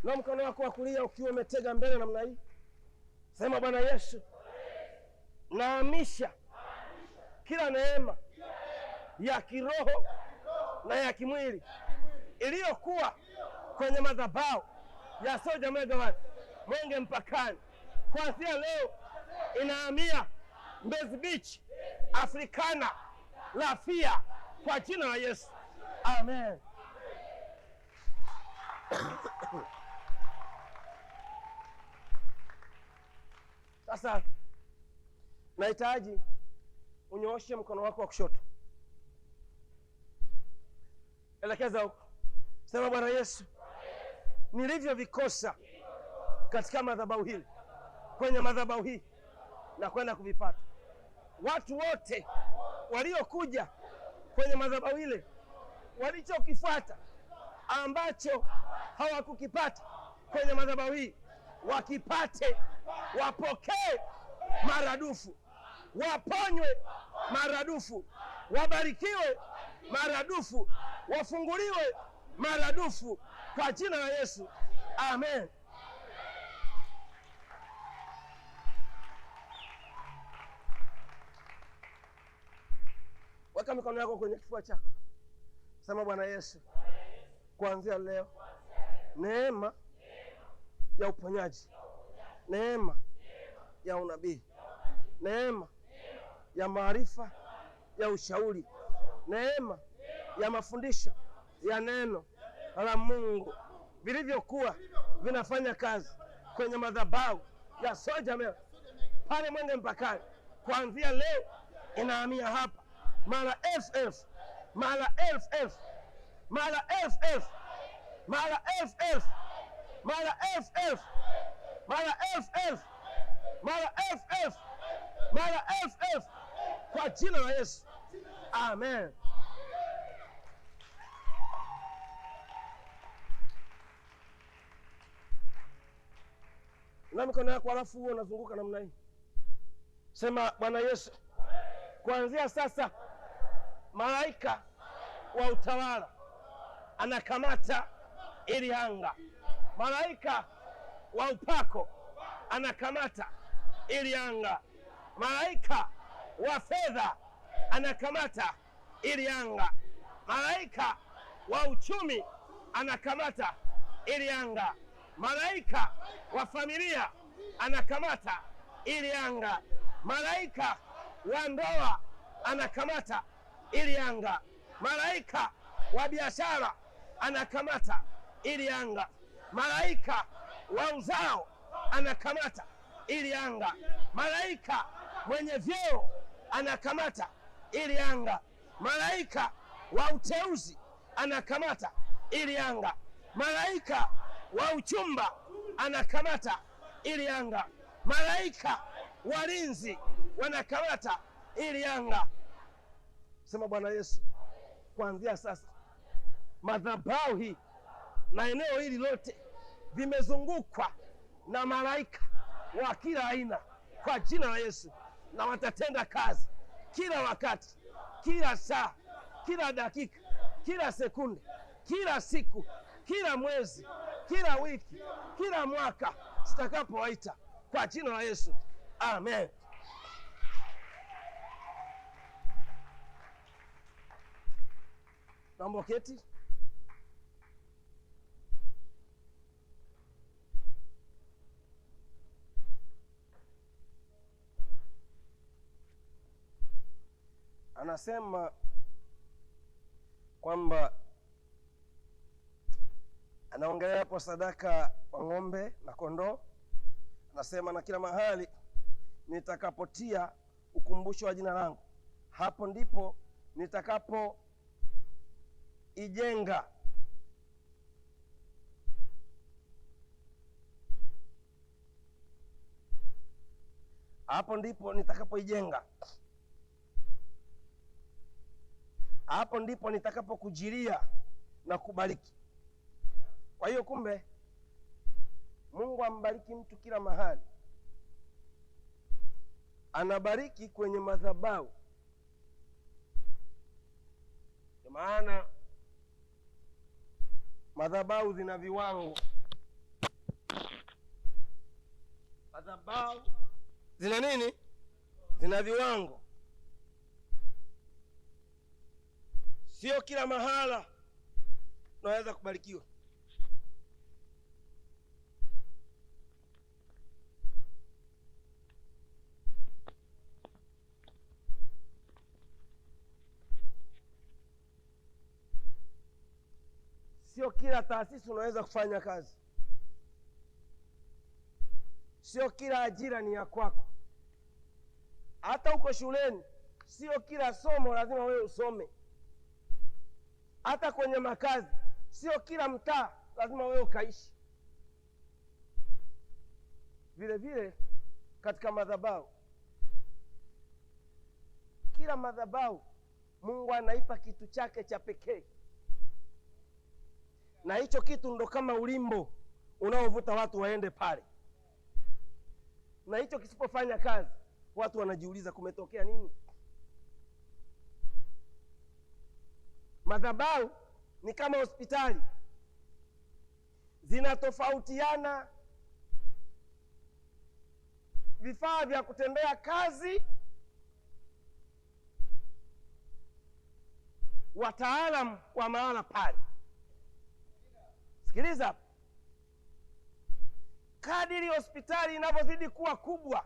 na mkono wako wa kulia ukiwa umetega mbele namna hii, sema Bwana Yesu, nahamisha kila neema ya kiroho na ya kimwili iliyokuwa kwenye madhabahu ya Soja Mega One Mwenge Mpakani, kuanzia leo inahamia Mbezi Beach, Africana, Lafia, kwa jina la Yesu, amen. Sasa nahitaji unyooshe mkono wako wa kushoto, elekeza huko, sema Bwana Yesu, nilivyovikosa katika madhabahu hili, kwenye madhabahu hii na kwenda kuvipata. Watu wote waliokuja kwenye madhabahu ile, walichokifuata ambacho hawakukipata kwenye madhabahu hii, wakipate, wapokee maradufu, waponywe maradufu, wabarikiwe maradufu, wafunguliwe maradufu kwa jina la Yesu, amen. Weka mikono yako kwenye kifua chako, sema Bwana Yesu, kuanzia leo neema ya uponyaji, neema ya unabii, neema ya maarifa ya ushauri, neema ya mafundisho ya neno la Mungu vilivyokuwa vinafanya kazi kwenye madhabahu ya Soja Mega pale Mwenge Mpakani, kuanzia leo inahamia hapa mara FF, mara FF, mara FF, mara FF, mara FF, mara FF, mara FF, mara FF, kwa jina la Yesu, amen. Na mikono yako, halafu huo unazunguka namna hii, sema Bwana Yesu, kuanzia sasa malaika wa utawala anakamata ili anga, malaika wa upako anakamata ili anga, malaika wa fedha anakamata ili anga, malaika wa uchumi anakamata ili anga, malaika wa familia anakamata ili anga, malaika wa ndoa anakamata ili anga, malaika wa biashara anakamata ili anga, malaika wa uzao anakamata ili anga, malaika mwenye vyeo anakamata ili anga, malaika wa uteuzi anakamata ili anga, malaika wa uchumba anakamata ili anga, malaika walinzi wanakamata ili anga. Sema Bwana Yesu, kuanzia sasa madhabahu hii na eneo hili lote vimezungukwa na malaika wa kila aina kwa jina la Yesu, na watatenda kazi kila wakati, kila saa, kila dakika, kila sekunde, kila siku, kila mwezi, kila wiki, kila mwaka sitakapowaita kwa jina la Yesu, amen. Naomba keti. Anasema kwamba anaongelea hapo sadaka wa ng'ombe na kondoo. Anasema na kila mahali nitakapotia ukumbusho wa jina langu, hapo ndipo nitakapo ijenga hapo ndipo nitakapoijenga, hapo ndipo nitakapokujilia na kubariki. Kwa hiyo kumbe Mungu ambariki mtu kila mahali. Anabariki kwenye madhabahu. Kwa maana madhabahu zina viwango. Madhabahu zina nini? Zina viwango. Sio kila mahala unaweza kubarikiwa. Sio kila taasisi unaweza kufanya kazi. Sio kila ajira ni ya kwako. Hata uko shuleni, sio kila somo lazima wewe usome. Hata kwenye makazi, sio kila mtaa lazima wewe ukaishi. Vile vile katika madhabahu, kila madhabahu Mungu anaipa kitu chake cha pekee, na hicho kitu ndo kama ulimbo unaovuta watu waende pale, na hicho kisipofanya kazi watu wanajiuliza kumetokea nini. Madhabahu ni kama hospitali, zinatofautiana vifaa vya kutendea kazi, wataalamu wa mahala pale. Sikiliza, kadiri hospitali inavyozidi kuwa kubwa,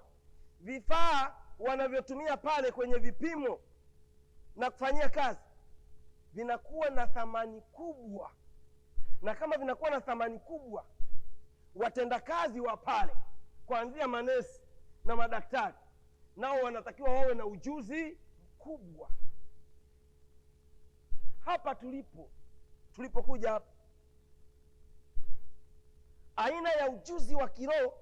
vifaa wanavyotumia pale kwenye vipimo na kufanyia kazi vinakuwa na thamani kubwa. Na kama vinakuwa na thamani kubwa, watendakazi wa pale kuanzia manesi na madaktari nao wanatakiwa wawe na ujuzi mkubwa. Hapa tulipokuja hapa, aina ya ujuzi wa kiroho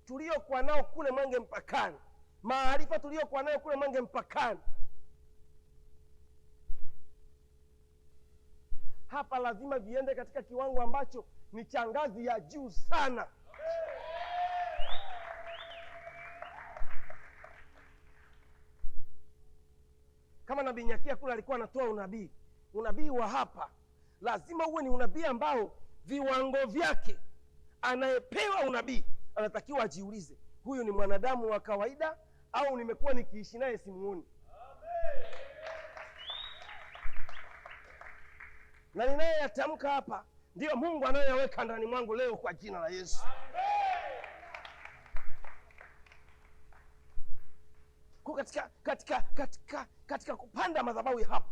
tuliokuwa nao kule Mwenge mpakani, maarifa tuliokuwa nayo kule Mwenge mpakani, hapa lazima viende katika kiwango ambacho ni cha ngazi ya juu sana. Kama Nabii Nyakia kule alikuwa anatoa unabii, unabii wa hapa lazima uwe ni unabii ambao viwango vyake, anayepewa unabii anatakiwa ajiulize, huyu ni mwanadamu wa kawaida au nimekuwa nikiishi naye simuoni? Na ninayeyatamka hapa ndiyo Mungu anayeweka ndani mwangu leo kwa jina la Yesu. Kwa katika kupanda madhabahu hapa,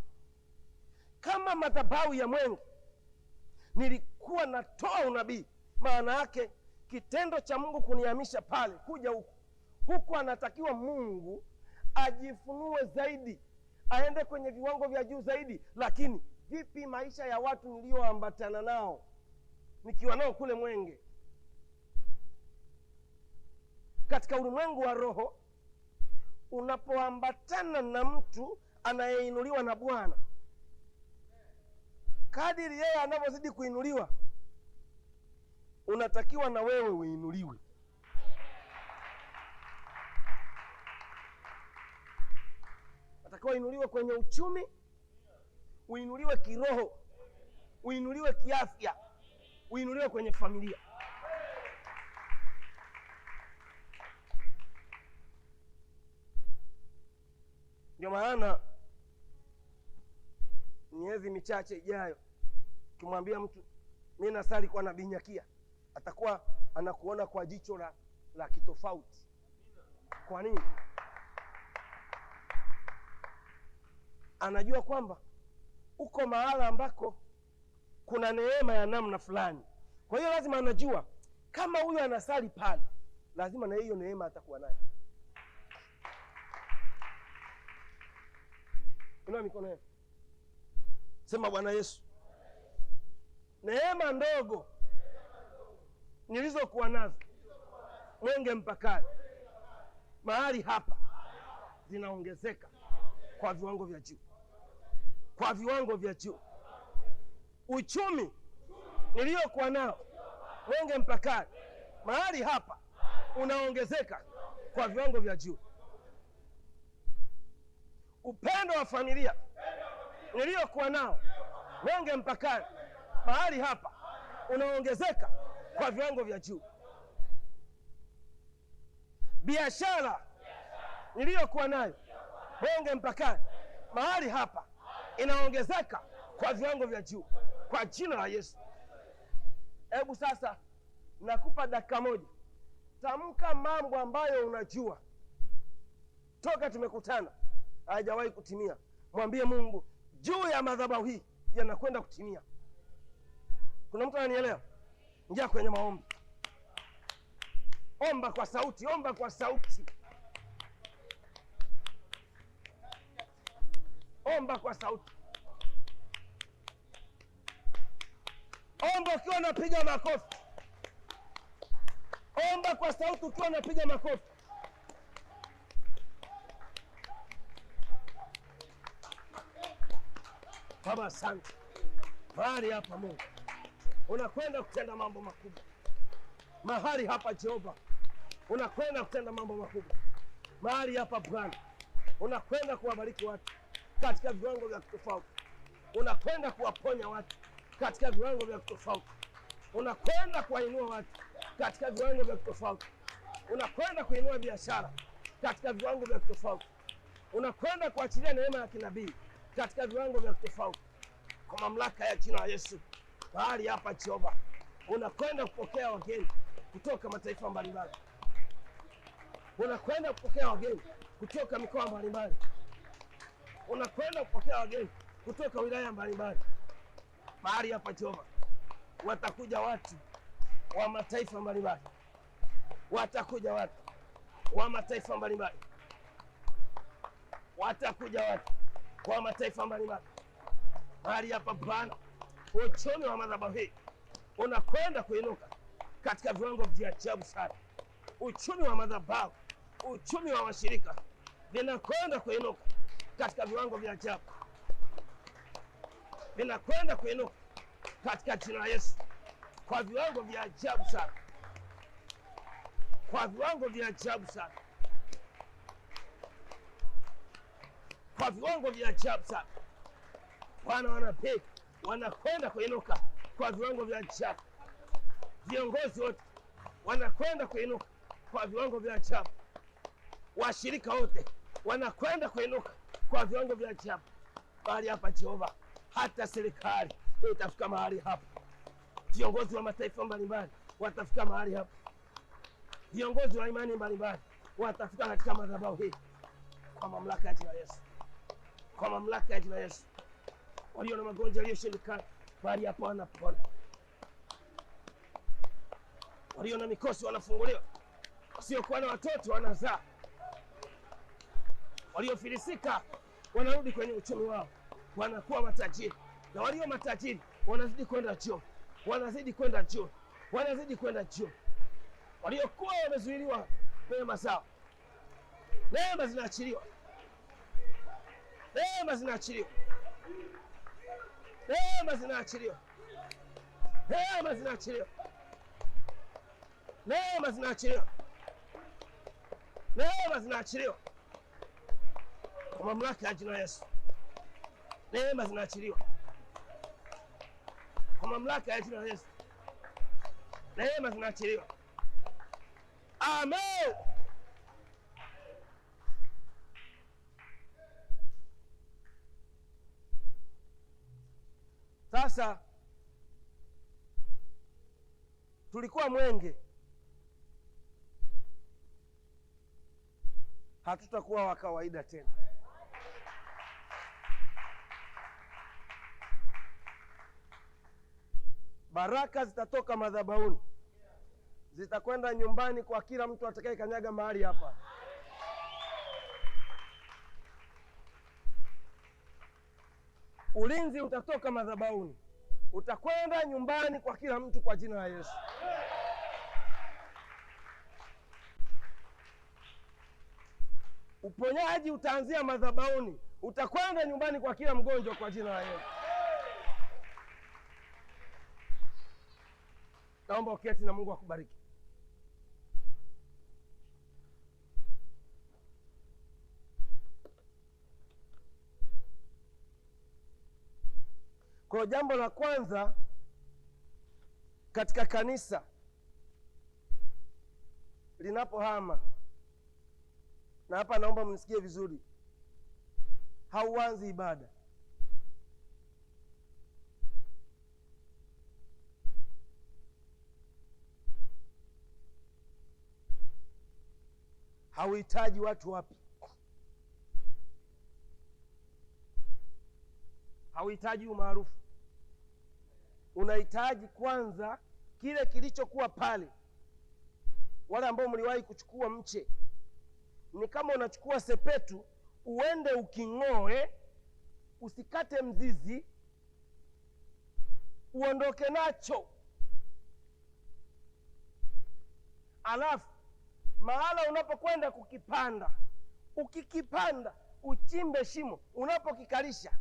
kama madhabahu ya Mwenge nilikuwa natoa unabii, maana yake kitendo cha Mungu kunihamisha pale kuja huku anatakiwa Mungu ajifunue zaidi, aende kwenye viwango vya juu zaidi. Lakini vipi maisha ya watu nilioambatana nao nikiwa nao kule Mwenge? Katika ulimwengu wa roho, unapoambatana na mtu anayeinuliwa na Bwana, kadiri yeye anavyozidi kuinuliwa, unatakiwa na wewe uinuliwe. Unatakiwa uinuliwe kwenye uchumi, uinuliwe kiroho, uinuliwe kiafya, uinuliwe kwenye familia. Ndio maana miezi michache ijayo, ukimwambia mtu mimi nasali kwa Nabii Nyakia, atakuwa anakuona kwa jicho la kitofauti. Kwa nini? Anajua kwamba uko mahala ambako kuna neema ya namna fulani. Kwa hiyo lazima anajua kama huyu anasali pale, lazima na hiyo neema atakuwa nayo. Inua mikono yako. Sema Bwana Yesu, neema ndogo nilizokuwa nazo Mwenge mpakani, mahali hapa zinaongezeka kwa viwango vya juu, kwa viwango vya juu. Uchumi niliokuwa nao Mwenge mpakani, mahali hapa unaongezeka kwa viwango vya juu. Upendo wa familia niliokuwa nao Mwenge mpakani, mahali hapa unaongezeka kwa viwango vya juu. Biashara niliyokuwa nayo Mwenge mpakani, mahali hapa inaongezeka kwa viwango vya juu, kwa jina la Yesu. Hebu sasa nakupa dakika moja, tamka mambo ambayo unajua toka tumekutana hajawahi kutimia. Mwambie Mungu, juu ya madhabahu hii yanakwenda kutimia. Kuna mtu ananielewa? Njia kwenye maombi, omba kwa sauti, omba kwa sauti, omba kwa sauti, omba ukiwa unapiga makofi, omba kwa sauti ukiwa unapiga makofi. Baba, asante. Mahali hapa Mungu unakwenda kutenda mambo makubwa. Mahali hapa Jehova unakwenda kutenda mambo makubwa. Mahali hapa Bwana unakwenda kuwabariki watu katika viwango vya tofauti. Unakwenda kuwaponya watu katika viwango vya tofauti. Unakwenda kuwainua watu katika viwango vya tofauti. Unakwenda kuinua biashara katika viwango vya tofauti. Unakwenda kuachilia neema ya kinabii katika viwango vya tofauti. Kwa mamlaka ya jina la Yesu, mahali hapa Jehova unakwenda kupokea wageni kutoka mataifa mbalimbali. Unakwenda kupokea wageni kutoka mikoa mbalimbali. Unakwenda kupokea wageni kutoka wilaya mbalimbali. Mahali hapa Jehova watakuja watu wa mataifa mbalimbali. Watakuja watu wa mataifa mbalimbali. Watakuja watu wa mataifa mbalimbali. Mahali hapa Bwana, uchumi wa madhabahu hii unakwenda kuinuka katika viwango vya ajabu sana. Uchumi wa madhabahu, uchumi wa mashirika vinakwenda kuinuka katika viwango vya ajabu. Vinakwenda kuinuka katika jina la Yesu kwa viwango vya ajabu sana. Kwa viwango vya ajabu sana. Kwa viwango vya ajabu sana. Bwana, wanabii wanakwenda kuinuka kwa viwango vya ajabu. Viongozi wote wanakwenda kuinuka kwa viwango vya ajabu. Washirika wote wanakwenda kuinuka kwa viwango vya ajabu. Mahali hapa Jehova, hata serikali itafika mahali hapa. Viongozi wa mataifa mbalimbali watafika mahali hapa. Viongozi wa imani mbalimbali watafika katika madhabahu hii kwa mamlaka ya jina la Yesu. Kwa mamlaka ya jina la Yesu. Walio na magonjwa yaliyoshindikana mahali hapa wanapona. Walio na mikosi wanafunguliwa. Wasiokuwa na watoto wanazaa. Waliofilisika wanarudi kwenye uchumi wao, wanakuwa matajiri. Na walio matajiri wanazidi kwenda juu, wanazidi kwenda juu, wanazidi kwenda juu. Waliokuwa wamezuiliwa neema zao, neema zinaachiliwa, neema zinaachiliwa, neema zinaachiliwa, neema zinaachiliwa, neema zinaachiliwa, neema zinaachiliwa kwa mamlaka ya jina la Yesu. Neema zinaachiliwa kwa mamlaka ya jina la Yesu. Neema zinaachiliwa. Amen. Sasa tulikuwa Mwenge, hatutakuwa wa kawaida tena. Baraka zitatoka madhabahuni, zitakwenda nyumbani kwa kila mtu atakaye kanyaga mahali hapa. Ulinzi utatoka madhabahuni, utakwenda nyumbani kwa kila mtu kwa jina la Yesu. Uponyaji utaanzia madhabahuni, utakwenda nyumbani kwa kila mgonjwa kwa jina la Yesu. Naomba uketi na Mungu akubariki. Kwa jambo la kwanza katika kanisa linapohama, na hapa naomba mnisikie vizuri, hauanzi ibada. Hauhitaji watu wapi, hauhitaji umaarufu. Unahitaji kwanza kile kilichokuwa pale. Wale ambao mliwahi kuchukua mche, ni kama unachukua sepetu uende uking'oe, usikate mzizi, uondoke nacho. Alafu mahala unapokwenda kukipanda, ukikipanda uchimbe shimo, unapokikalisha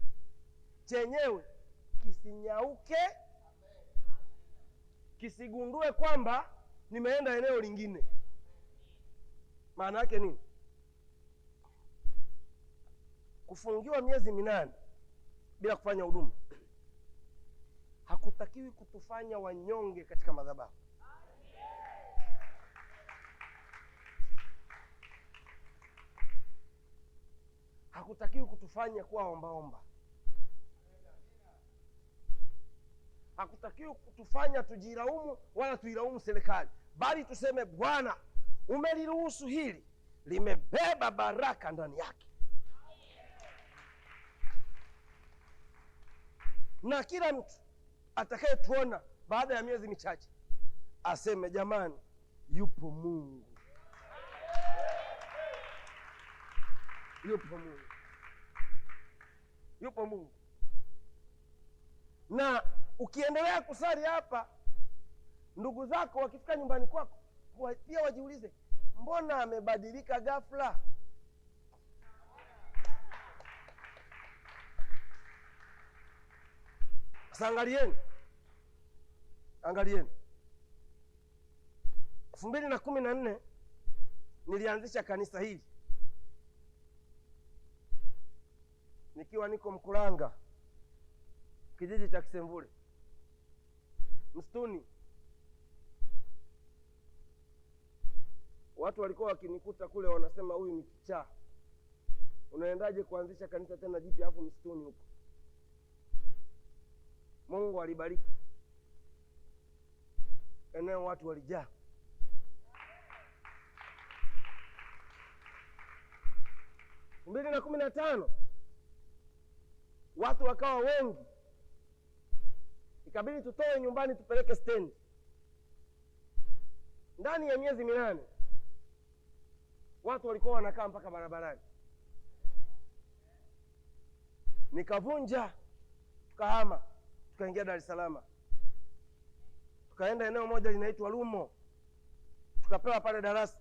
chenyewe kisinyauke, kisigundue kwamba nimeenda eneo lingine. Maana yake nini? Kufungiwa miezi 8 bila kufanya huduma hakutakiwi kutufanya wanyonge katika madhabahu. Hakutakiwi kutufanya kuwa ombaomba. Hakutakiwi kutufanya tujilaumu wala tuilaumu serikali, bali tuseme Bwana, umeliruhusu hili, limebeba baraka ndani yake. Na kila mtu atakayetuona baada ya miezi michache aseme, jamani, yupo Mungu. Yupo Mungu. Yupo Mungu. Na ukiendelea kusali hapa, ndugu zako wakifika nyumbani kwako pia wajiulize, mbona amebadilika ghafla? Sasa angalieni 2014 nilianzisha kanisa hili nikiwa niko Mkuranga, kijiji cha Kisemvule, msituni. Watu walikuwa wakinikuta kule wanasema, huyu ni kichaa, unaendaje kuanzisha kanisa tena jipya hapo msituni huko? Mungu alibariki eneo, watu walijaa. 2015 watu wakawa wengi, ikabidi tutoe nyumbani tupeleke stendi. Ndani ya miezi 8 watu walikuwa wanakaa mpaka barabarani. Nikavunja, tukahama, tukaingia Dar es Salaam, tukaenda eneo moja linaitwa Lumo, tukapewa pale darasa.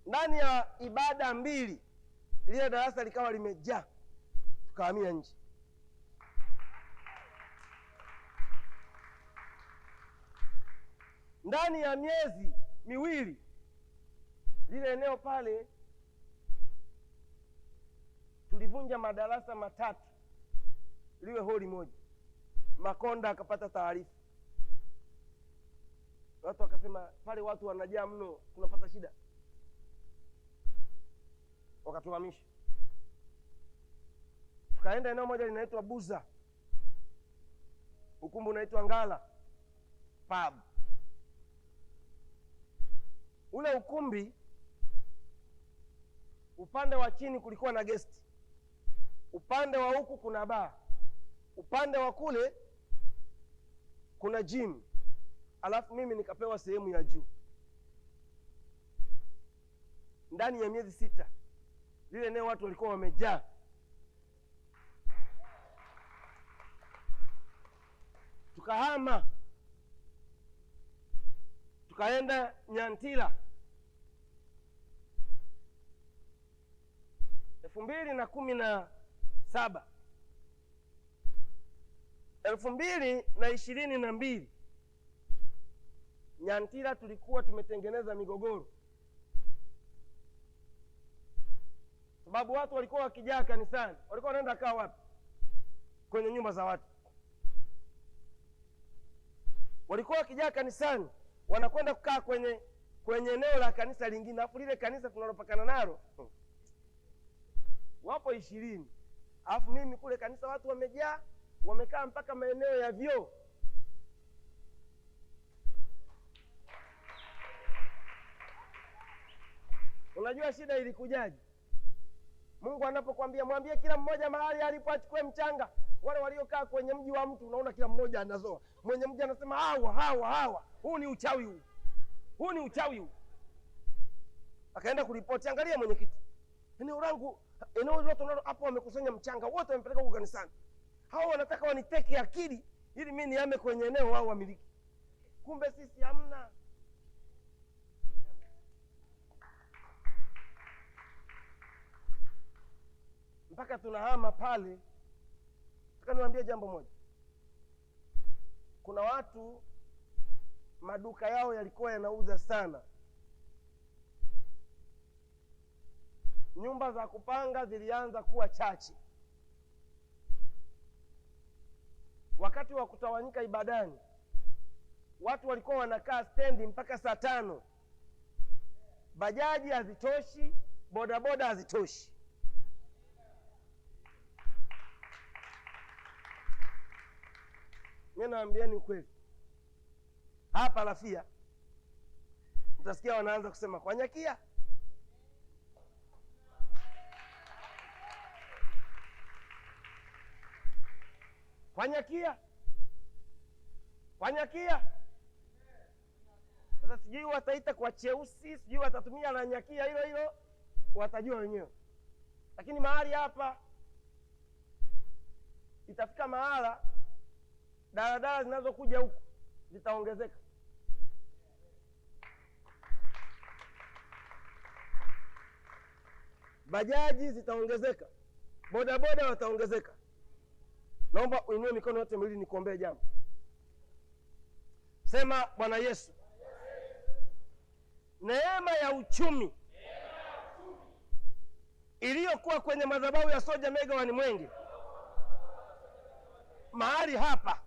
Ndani ya ibada 2 lile darasa likawa limejaa, tukahamia nje. Ndani ya miezi 2 lile eneo pale tulivunja madarasa 3 liwe holi moja. Makonda akapata taarifa, watu wakasema pale watu wanajaa mno, tunapata shida. Wakatuhamisha, Tukaenda eneo moja linaitwa Buza, ukumbi unaitwa Ngala Pub. Ule ukumbi upande wa chini kulikuwa na guest, upande wa huku kuna bar, upande wa kule kuna gym, alafu mimi nikapewa sehemu ya juu. Ndani ya miezi 6 lile eneo watu walikuwa wamejaa. Tukahama tukaenda Nyantila 2017. 2022 Nyantila tulikuwa tumetengeneza migogoro, sababu watu walikuwa wakijaa kanisani. Walikuwa wanaenda kaa wapi? Kwenye nyumba za watu. Walikuwa wakijaa kanisani, wanakwenda kukaa kwenye eneo la kanisa lingine, alafu lile kanisa tunalopakana nalo wapo 20, alafu mimi kule kanisa watu wamejaa, wamekaa mpaka maeneo ya vyoo. Unajua shida ilikujaje? Mungu anapokuambia mwambie kila mmoja mahali alipo achukue mchanga. Wale waliokaa kwenye mji wa mtu, unaona kila mmoja anazoa. Mwenye mji anasema hawa, huu ni uchawi huu. Huu ni uchawi huu. Akaenda kuripoti, angalia mwenyekiti, eneo langu, eneo lote hapo wamekusanya mchanga, wote wamepeleka huko kanisani. Hao wanataka waniteke akili ili mimi niame kwenye eneo wao wamiliki. Kumbe sisi hamna. Mpaka tunahama pale. Nataka niwaambie jambo moja. Kuna watu maduka yao yalikuwa yanauza sana, nyumba za kupanga zilianza kuwa chache. Wakati wa kutawanyika ibadani, watu walikuwa wanakaa stendi mpaka saa 5. Bajaji hazitoshi, bodaboda hazitoshi. Mimi naambieni ukweli, hapa Rafia utasikia wanaanza kusema kwa Nyakia. Kwa Nyakia. Kwa Nyakia. Sasa sijui wataita kwa cheusi, sijui watatumia la Nyakia hilo hilo, watajua wenyewe. Lakini mahali hapa itafika mahala daladala zinazokuja huku zitaongezeka. Bajaji zitaongezeka, bodaboda wataongezeka. Naomba uinue mikono yote miwili nikuombee jambo. Sema, Bwana Yesu, neema ya uchumi iliyokuwa kwenye madhabahu ya Soja Mega Wani Mwenge, mahali hapa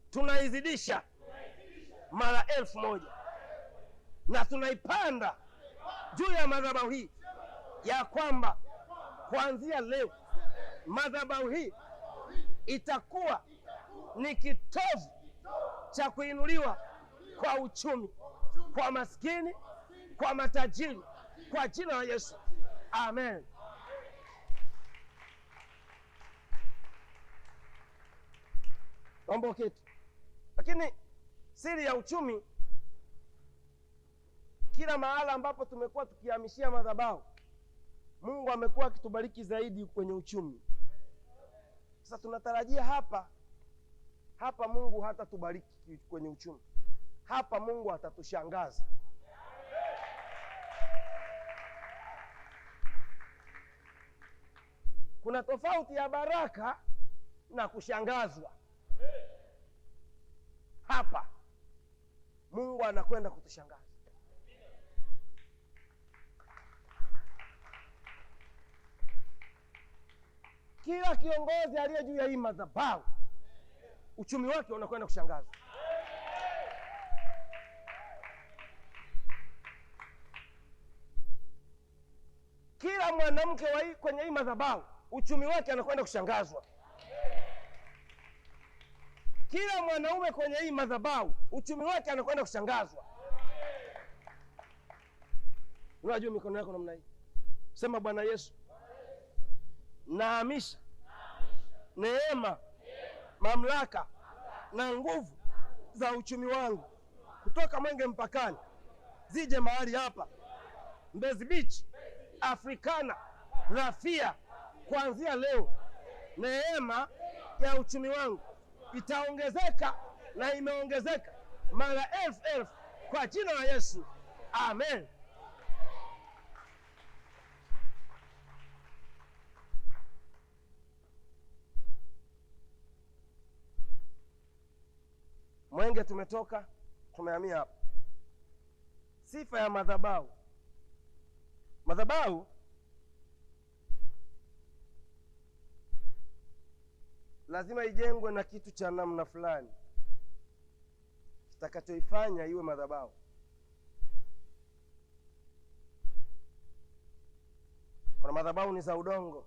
tunaizidisha mara 1000 na tunaipanda juu ya madhabahu hii, ya kwamba kuanzia leo madhabahu hii itakuwa ni kitovu cha kuinuliwa kwa uchumi, kwa maskini, kwa matajiri, kwa jina la Yesu. Amen. Naomba uketi. Lakini siri ya uchumi, kila mahala ambapo tumekuwa tukihamishia madhabahu, Mungu amekuwa akitubariki zaidi kwenye uchumi. Sasa tunatarajia hapa Mungu hatatubariki kwenye uchumi. Hapa Mungu atatushangaza. Kuna tofauti ya baraka na kushangazwa. Hapa Mungu anakwenda kutushangaza. Kila kiongozi aliye juu ya hii madhabahu, uchumi wake unakwenda kushangazwa. Kila mwanamke kwenye hii madhabahu uchumi wake anakwenda kushangazwa. Kila mwanaume kwenye hii madhabahu uchumi wake anakwenda kushangazwa. Unajua mikono yako namna hii. Sema Bwana Yesu, nahamisha neema, mamlaka na nguvu za uchumi wangu kutoka Mwenge mpakani zije mahali hapa Mbezi Beach, Africana, Rafia. Kuanzia leo neema ya uchumi wangu itaongezeka na imeongezeka mara elfu kwa jina la Yesu. Amen. Mwenge tumetoka, tumehamia hapa. Sifa ya madhabahu. Madhabahu lazima ijengwe na kitu cha namna fulani kitakachoifanya iwe madhabahu. Kuna madhabahu ni za udongo.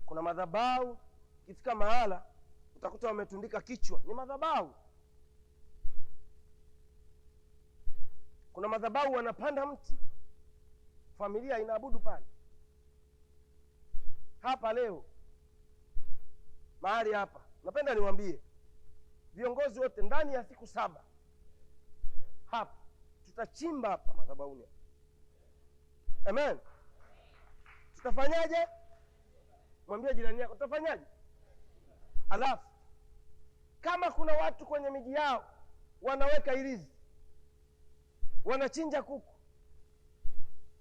Kuna madhabahu ikifika mahala utakuta wametundika kichwa, ni madhabahu. Kuna madhabahu wanapanda mti, familia inaabudu pale. Hapa leo mahali hapa, napenda niwaambie viongozi wote, ndani ya siku 7 hapa tutachimba hapa madhabahuni. Amen. Tutafanyaje? Mwambie jirani yako, tutafanyaje? Alafu kama kuna watu kwenye miji yao wanaweka ilizi, wanachinja kuku,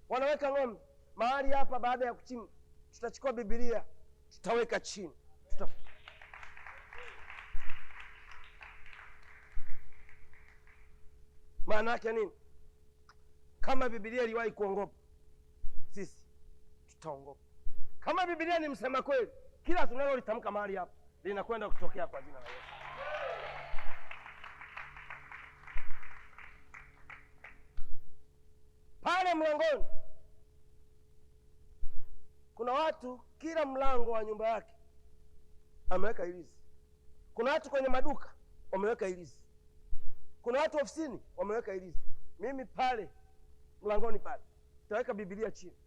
wanaweka ng'ombe, mahali hapa baada ya kuchimba tutachukua Biblia, tutaweka chini. Maana yake nini? Kama Biblia iliwahi kuongopa, sisi tutaongopa. Kama Biblia ni msema kweli, kila tunalolitamka mahali hapa linakwenda kutokea kwa jina la Yesu. Pale mlangoni kuna watu, kila mlango wa nyumba yake ameweka ilizi. Kuna watu kwenye maduka wameweka ilizi. Kuna watu ofisini wameweka ilizi. Mimi pale mlangoni pale nitaweka Biblia chini.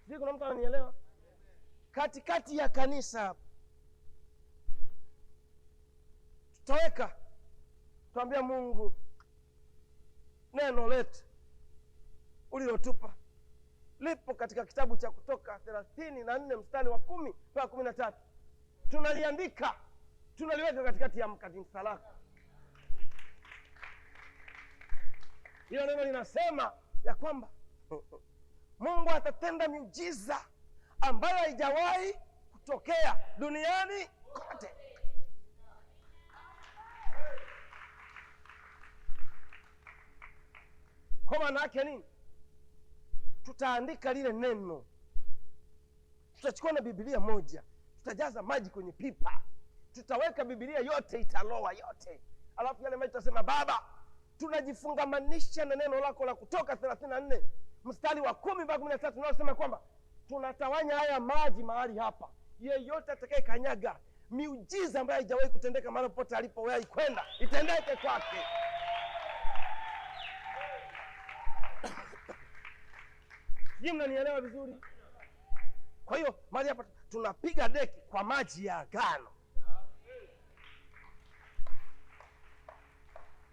Sisi kuna mtu ananielewa? Katikati ya kanisa hapa tutaweka, tuambia Mungu, neno letu ulilotupa lipo katika kitabu cha Kutoka 34 mstari wa 10 mpaka 13. Tunaliandika, tunaliweka katikati ya kanisa lako. Hilo neno linasema ya kwamba Mungu atatenda miujiza ambayo haijawahi kutokea duniani kote. Kwa maana yake nini? Tutaandika lile neno, tutachukua na Biblia moja, tutajaza maji kwenye pipa, tutaweka Biblia yote, italoa yote. Alafu yale maji tutasema, Baba, tunajifungamanisha na neno lako la Kutoka 34 mstari wa 10 mpaka 13, unaosema kwamba tunatawanya haya maji mahali hapa. Yeyote atakaye kanyaga miujiza ambayo haijawahi kutendeka mahali popote alipowahi kwenda, itendeke kwake. Je, mnanielewa vizuri? Kwa hiyo mahali hapa tunapiga deki kwa maji ya agano.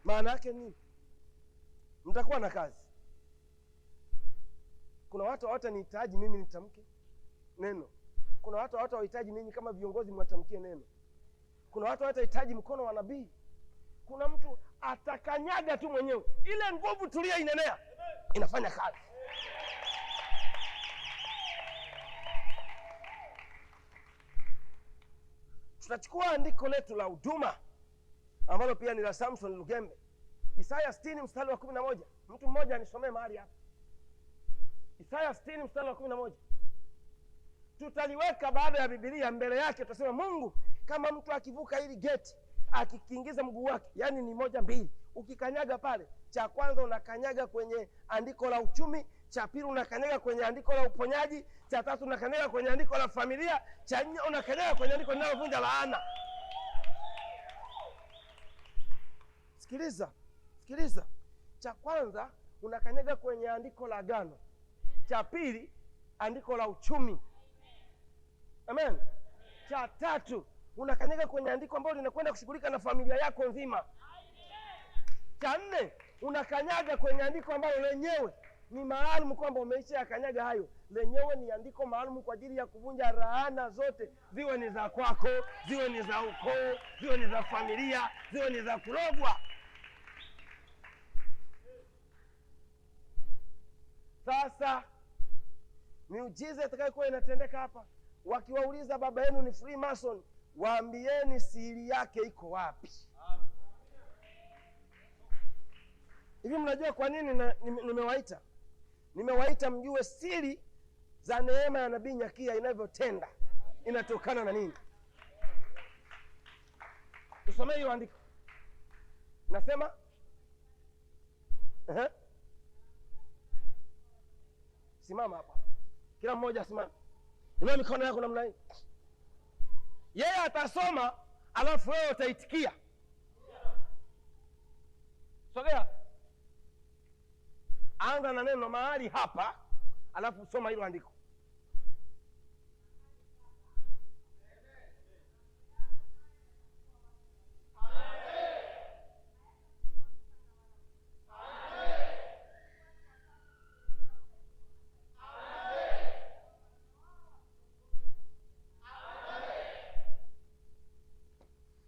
Maana yake nini? Mtakuwa na kazi. Kuna watu hawatanihitaji mimi nitamke neno. Kuna watu hawatahitaji ninyi kama viongozi mwatamkie neno. Kuna watu hawatahitaji mkono wa nabii. Kuna mtu atakanyaga tu mwenyewe, ile nguvu tuliyoinenea inafanya kazi. Tutachukua andiko letu la huduma ambalo pia ni la Samson Lugembe, Isaya 60 mstari wa 11. Mtu mmoja anisomee mahali hapa. Isaya 60 mstari wa 11. Tutaliweka baada ya Biblia mbele yake, tutasema Mungu, kama mtu akivuka hili geti akikiingiza mguu wake, yani ni 1 2, Ukikanyaga pale, cha kwanza unakanyaga kwenye andiko la uchumi, cha pili unakanyaga kwenye andiko la uponyaji, cha tatu unakanyaga kwenye andiko la familia, cha nne unakanyaga kwenye andiko linalovunja laana. Sikiliza. Cha kwanza unakanyaga kwenye andiko la agano, cha pili andiko la uchumi. Amen. Cha tatu unakanyaga kwenye andiko ambalo linakwenda kushughulika na familia yako nzima. Cha nne unakanyaga kwenye andiko ambalo lenyewe ni maalum, kwamba umeisha yakanyaga hayo. Lenyewe ni andiko maalum kwa ajili ya kuvunja laana zote, ziwe ni za kwako, ziwe ni za ukoo, ziwe ni za familia, ziwe ni za kulogwa. Sasa miujiza itakayokuwa inatendeka hapa, wakiwauliza baba yenu ni Freemason, waambieni siri yake iko wapi. Hivi mnajua kwa nini nimewaita? Nimewaita mjue siri za neema ya Nabii Nyakia inavyotenda inatokana na nini. Tusomee hiyo andiko. Nasema simama hapa, kila mmoja simama, inua mikono yako namna hii. Yeye atasoma alafu wewe utaitikia. Sogea, anza na neno mahali hapa, alafu soma hilo andiko.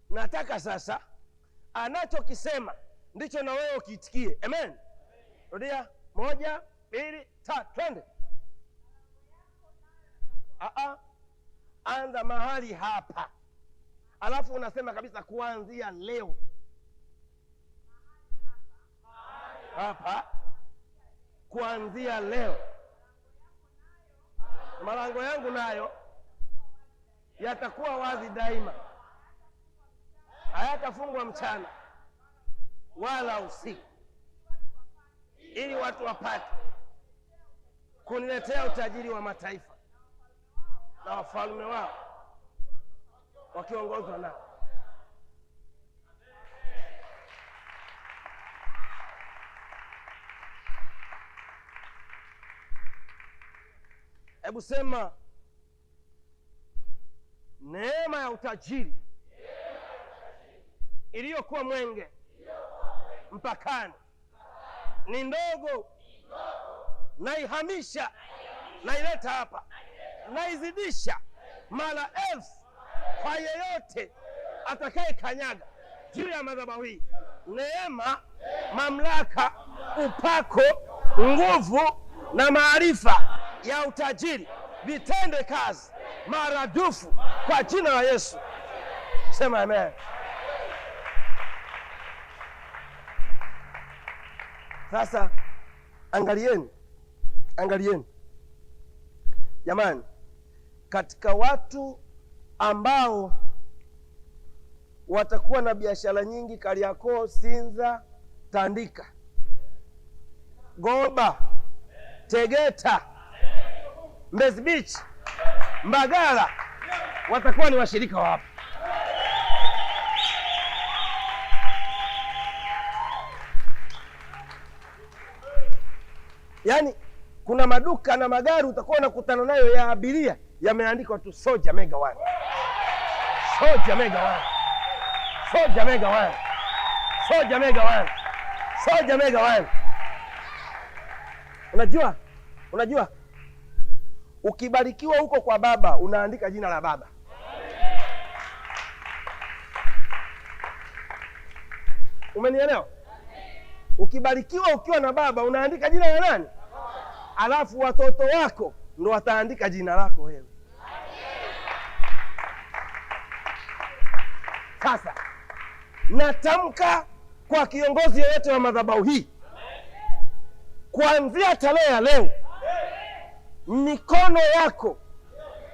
Nataka sasa anachokisema ndicho na wewe ukiitikie. Amen. Rudia, 1, 2, 3, twende. Anza mahali hapa, alafu unasema kabisa kuanzia leo. Hapa, kuanzia leo malango yangu nayo yatakuwa wazi daima, hayatafungwa mchana wala usiku, ili watu wapate kuniletea utajiri wa mataifa na wafalme wao wakiongozwa nao. Hebu sema, neema ya utajiri iliyokuwa Mwenge mpakani ni ndogo, naihamisha, naileta hapa, naizidisha mara 1000 kwa yeyote atakaye kanyaga juu ya madhabahu hii. Neema, mamlaka, upako, nguvu na maarifa ya utajiri vitende kazi maradufu kwa jina la Yesu. Sema amen. Sasa angalieni jamani, katika watu ambao watakuwa na biashara nyingi Kariakoo, Sinza, Tandika, Goba, Tegeta, Mbezi Beach, Mbagala, watakuwa ni washirika wapo. Yaani kuna maduka na magari utakuwa unakutana nayo ya abiria yameandikwa tu Soja Mega 1. Soja Mega 1. Soja Mega 1. Soja Mega 1. Soja Mega 1. Unajua ukibarikiwa huko kwa baba unaandika jina la baba. Umenielewa? Ukibarikiwa ukiwa na baba unaandika jina la nani? Alafu watoto wako ndo wataandika jina lako wewe. Sasa natamka kwa kiongozi yeyote wa madhabahu hii, kuanzia tarehe ya leo, mikono yako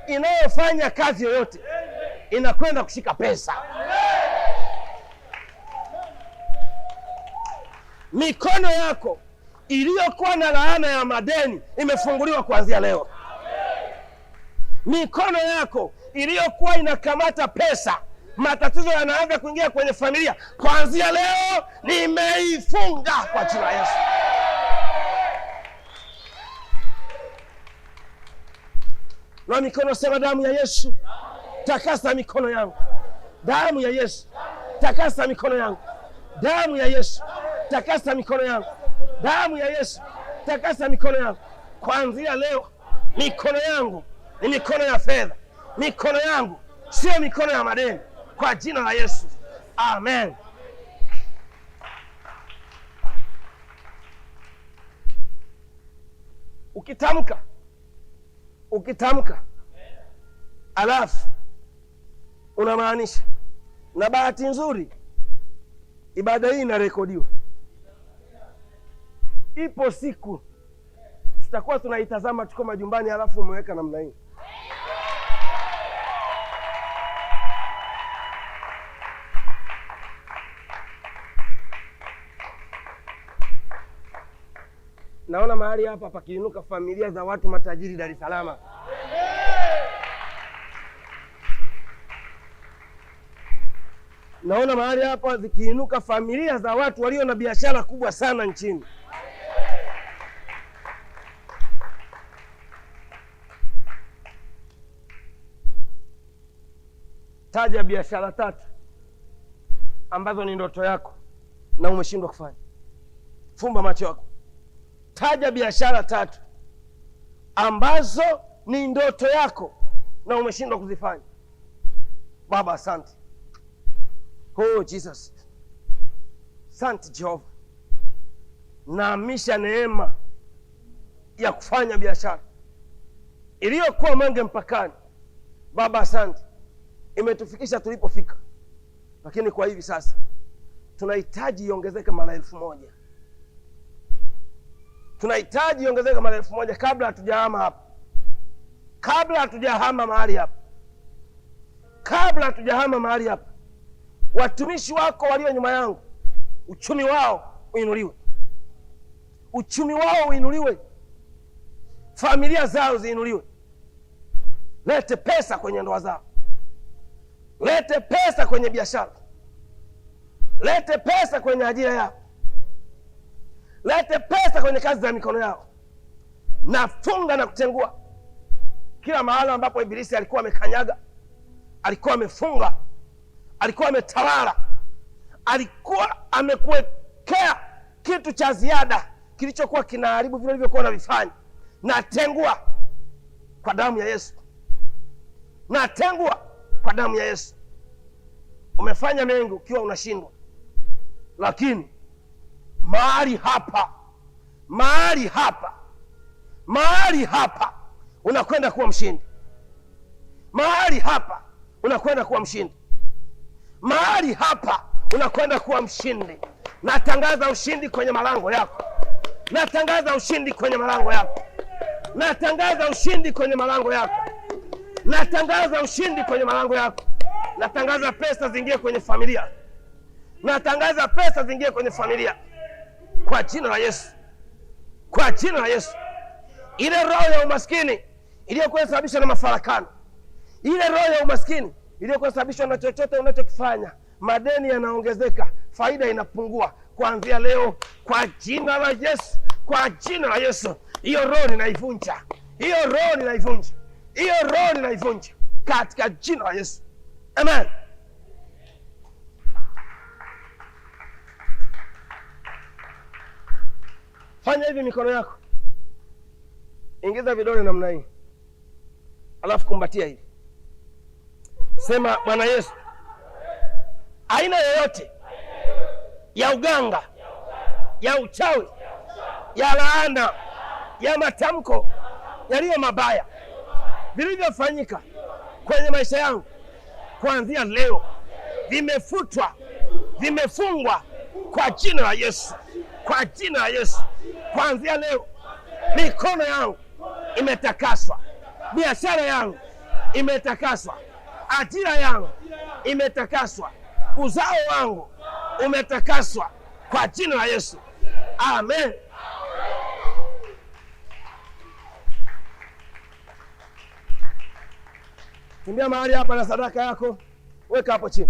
inayofanya kazi yoyote inakwenda kushika pesa. Mikono yako iliyokuwa na laana ya madeni imefunguliwa kuanzia leo. Mikono yako iliyokuwa inakamata pesa, matatizo yanaanza kuingia kwenye familia, kuanzia leo nimeifunga kwa jina la Yesu. Na mikono, sema damu ya Yesu takasa mikono yangu. Damu ya Yesu takasa mikono yangu. Damu ya Yesu takasa mikono yangu. Damu ya Yesu takasa mikono yangu. Kuanzia leo mikono yangu ni mikono ya fedha. Mikono yangu sio mikono ya madeni, kwa jina la Yesu. Amen. Ukitamka alafu unamaanisha. Na bahati nzuri ibada hii inarekodiwa. Ipo siku tutakuwa tunaitazama tuko majumbani, alafu umeweka namna hii. Naona mahali hapa pakiinuka familia za watu matajiri Dar es Salaam. Naona mahali hapa zikiinuka familia za watu walio na biashara kubwa sana nchini. Taja biashara 3 ambazo ni ndoto yako na umeshindwa kufanya. Fumba macho yako. Taja biashara 3 ambazo ni ndoto yako na umeshindwa kuzifanya. Baba, asante. Oh Jesus, asante Jehova. Naamisha neema ya kufanya biashara iliyokuwa Mange mpakani. Baba, asante. Imetufikisha tulipofika, lakini kwa hivi sasa tunahitaji iongezeke mara 1000. Tunahitaji iongezeke mara 1000 kabla hatujahama hapa, kabla hatujahama mahali hapa, kabla hatujahama mahali hapa. Watumishi wako walio nyuma yangu, uchumi wao uinuliwe, uchumi wao uinuliwe, familia zao ziinuliwe. Lete pesa kwenye ndoa zao, lete pesa kwenye biashara, lete pesa kwenye ajira yao, lete pesa kwenye kazi za mikono yao. Nafunga na kutengua kila mahali ambapo ibilisi alikuwa amekanyaga, alikuwa amefunga, alikuwa ametawala, alikuwa amekuwekea kitu cha ziada kilichokuwa kinaharibu vile vilivyokuwa navifanya. Natengua kwa damu ya Yesu. Natengua kwa damu ya Yesu. Umefanya mengi ukiwa unashindwa, lakini mahali hapa, mahali hapa, mahali hapa unakwenda kuwa mshindi. Mahali hapa unakwenda kuwa mshindi. Mahali hapa unakwenda kuwa mshindi. Natangaza ushindi kwenye malango yako. Natangaza ushindi kwenye malango yako. Natangaza ushindi kwenye malango yako. Natangaza ushindi kwenye malango yako. Natangaza pesa zingie kwenye familia. Natangaza pesa zingie kwenye familia kwa jina la Yesu. Kwa jina la Yesu. Ile roho ya umaskini iliyokuwa inasababishwa na mafarakano, ile roho ya umaskini iliyokuwa inasababishwa na chochote unachokifanya, madeni yanaongezeka, faida inapungua, kuanzia leo kwa jina la Yesu, kwa jina la Yesu, hiyo roho ninaivunja, hiyo roho ninaivunja, hiyo roho ninaivunja katika jina la Yesu. Amen. Fanya hivi mikono yako. Ingiza vidole namna hii, alafu kumbatia hivi. Sema, Bwana Yesu, aina yoyote ya uganga, ya uchawi, ya laana, ya matamko yaliyo mabaya vilivyofanyika kwenye maisha yangu, kuanzia leo vimefutwa, vimefungwa kwa jina la Yesu, kwa jina la Yesu. Kuanzia leo mikono yangu imetakaswa, biashara yangu imetakaswa, ajira yangu imetakaswa, uzao wangu umetakaswa kwa jina la Yesu. Amen. Kimbia mahali hapa na sadaka yako, weka hapo chini.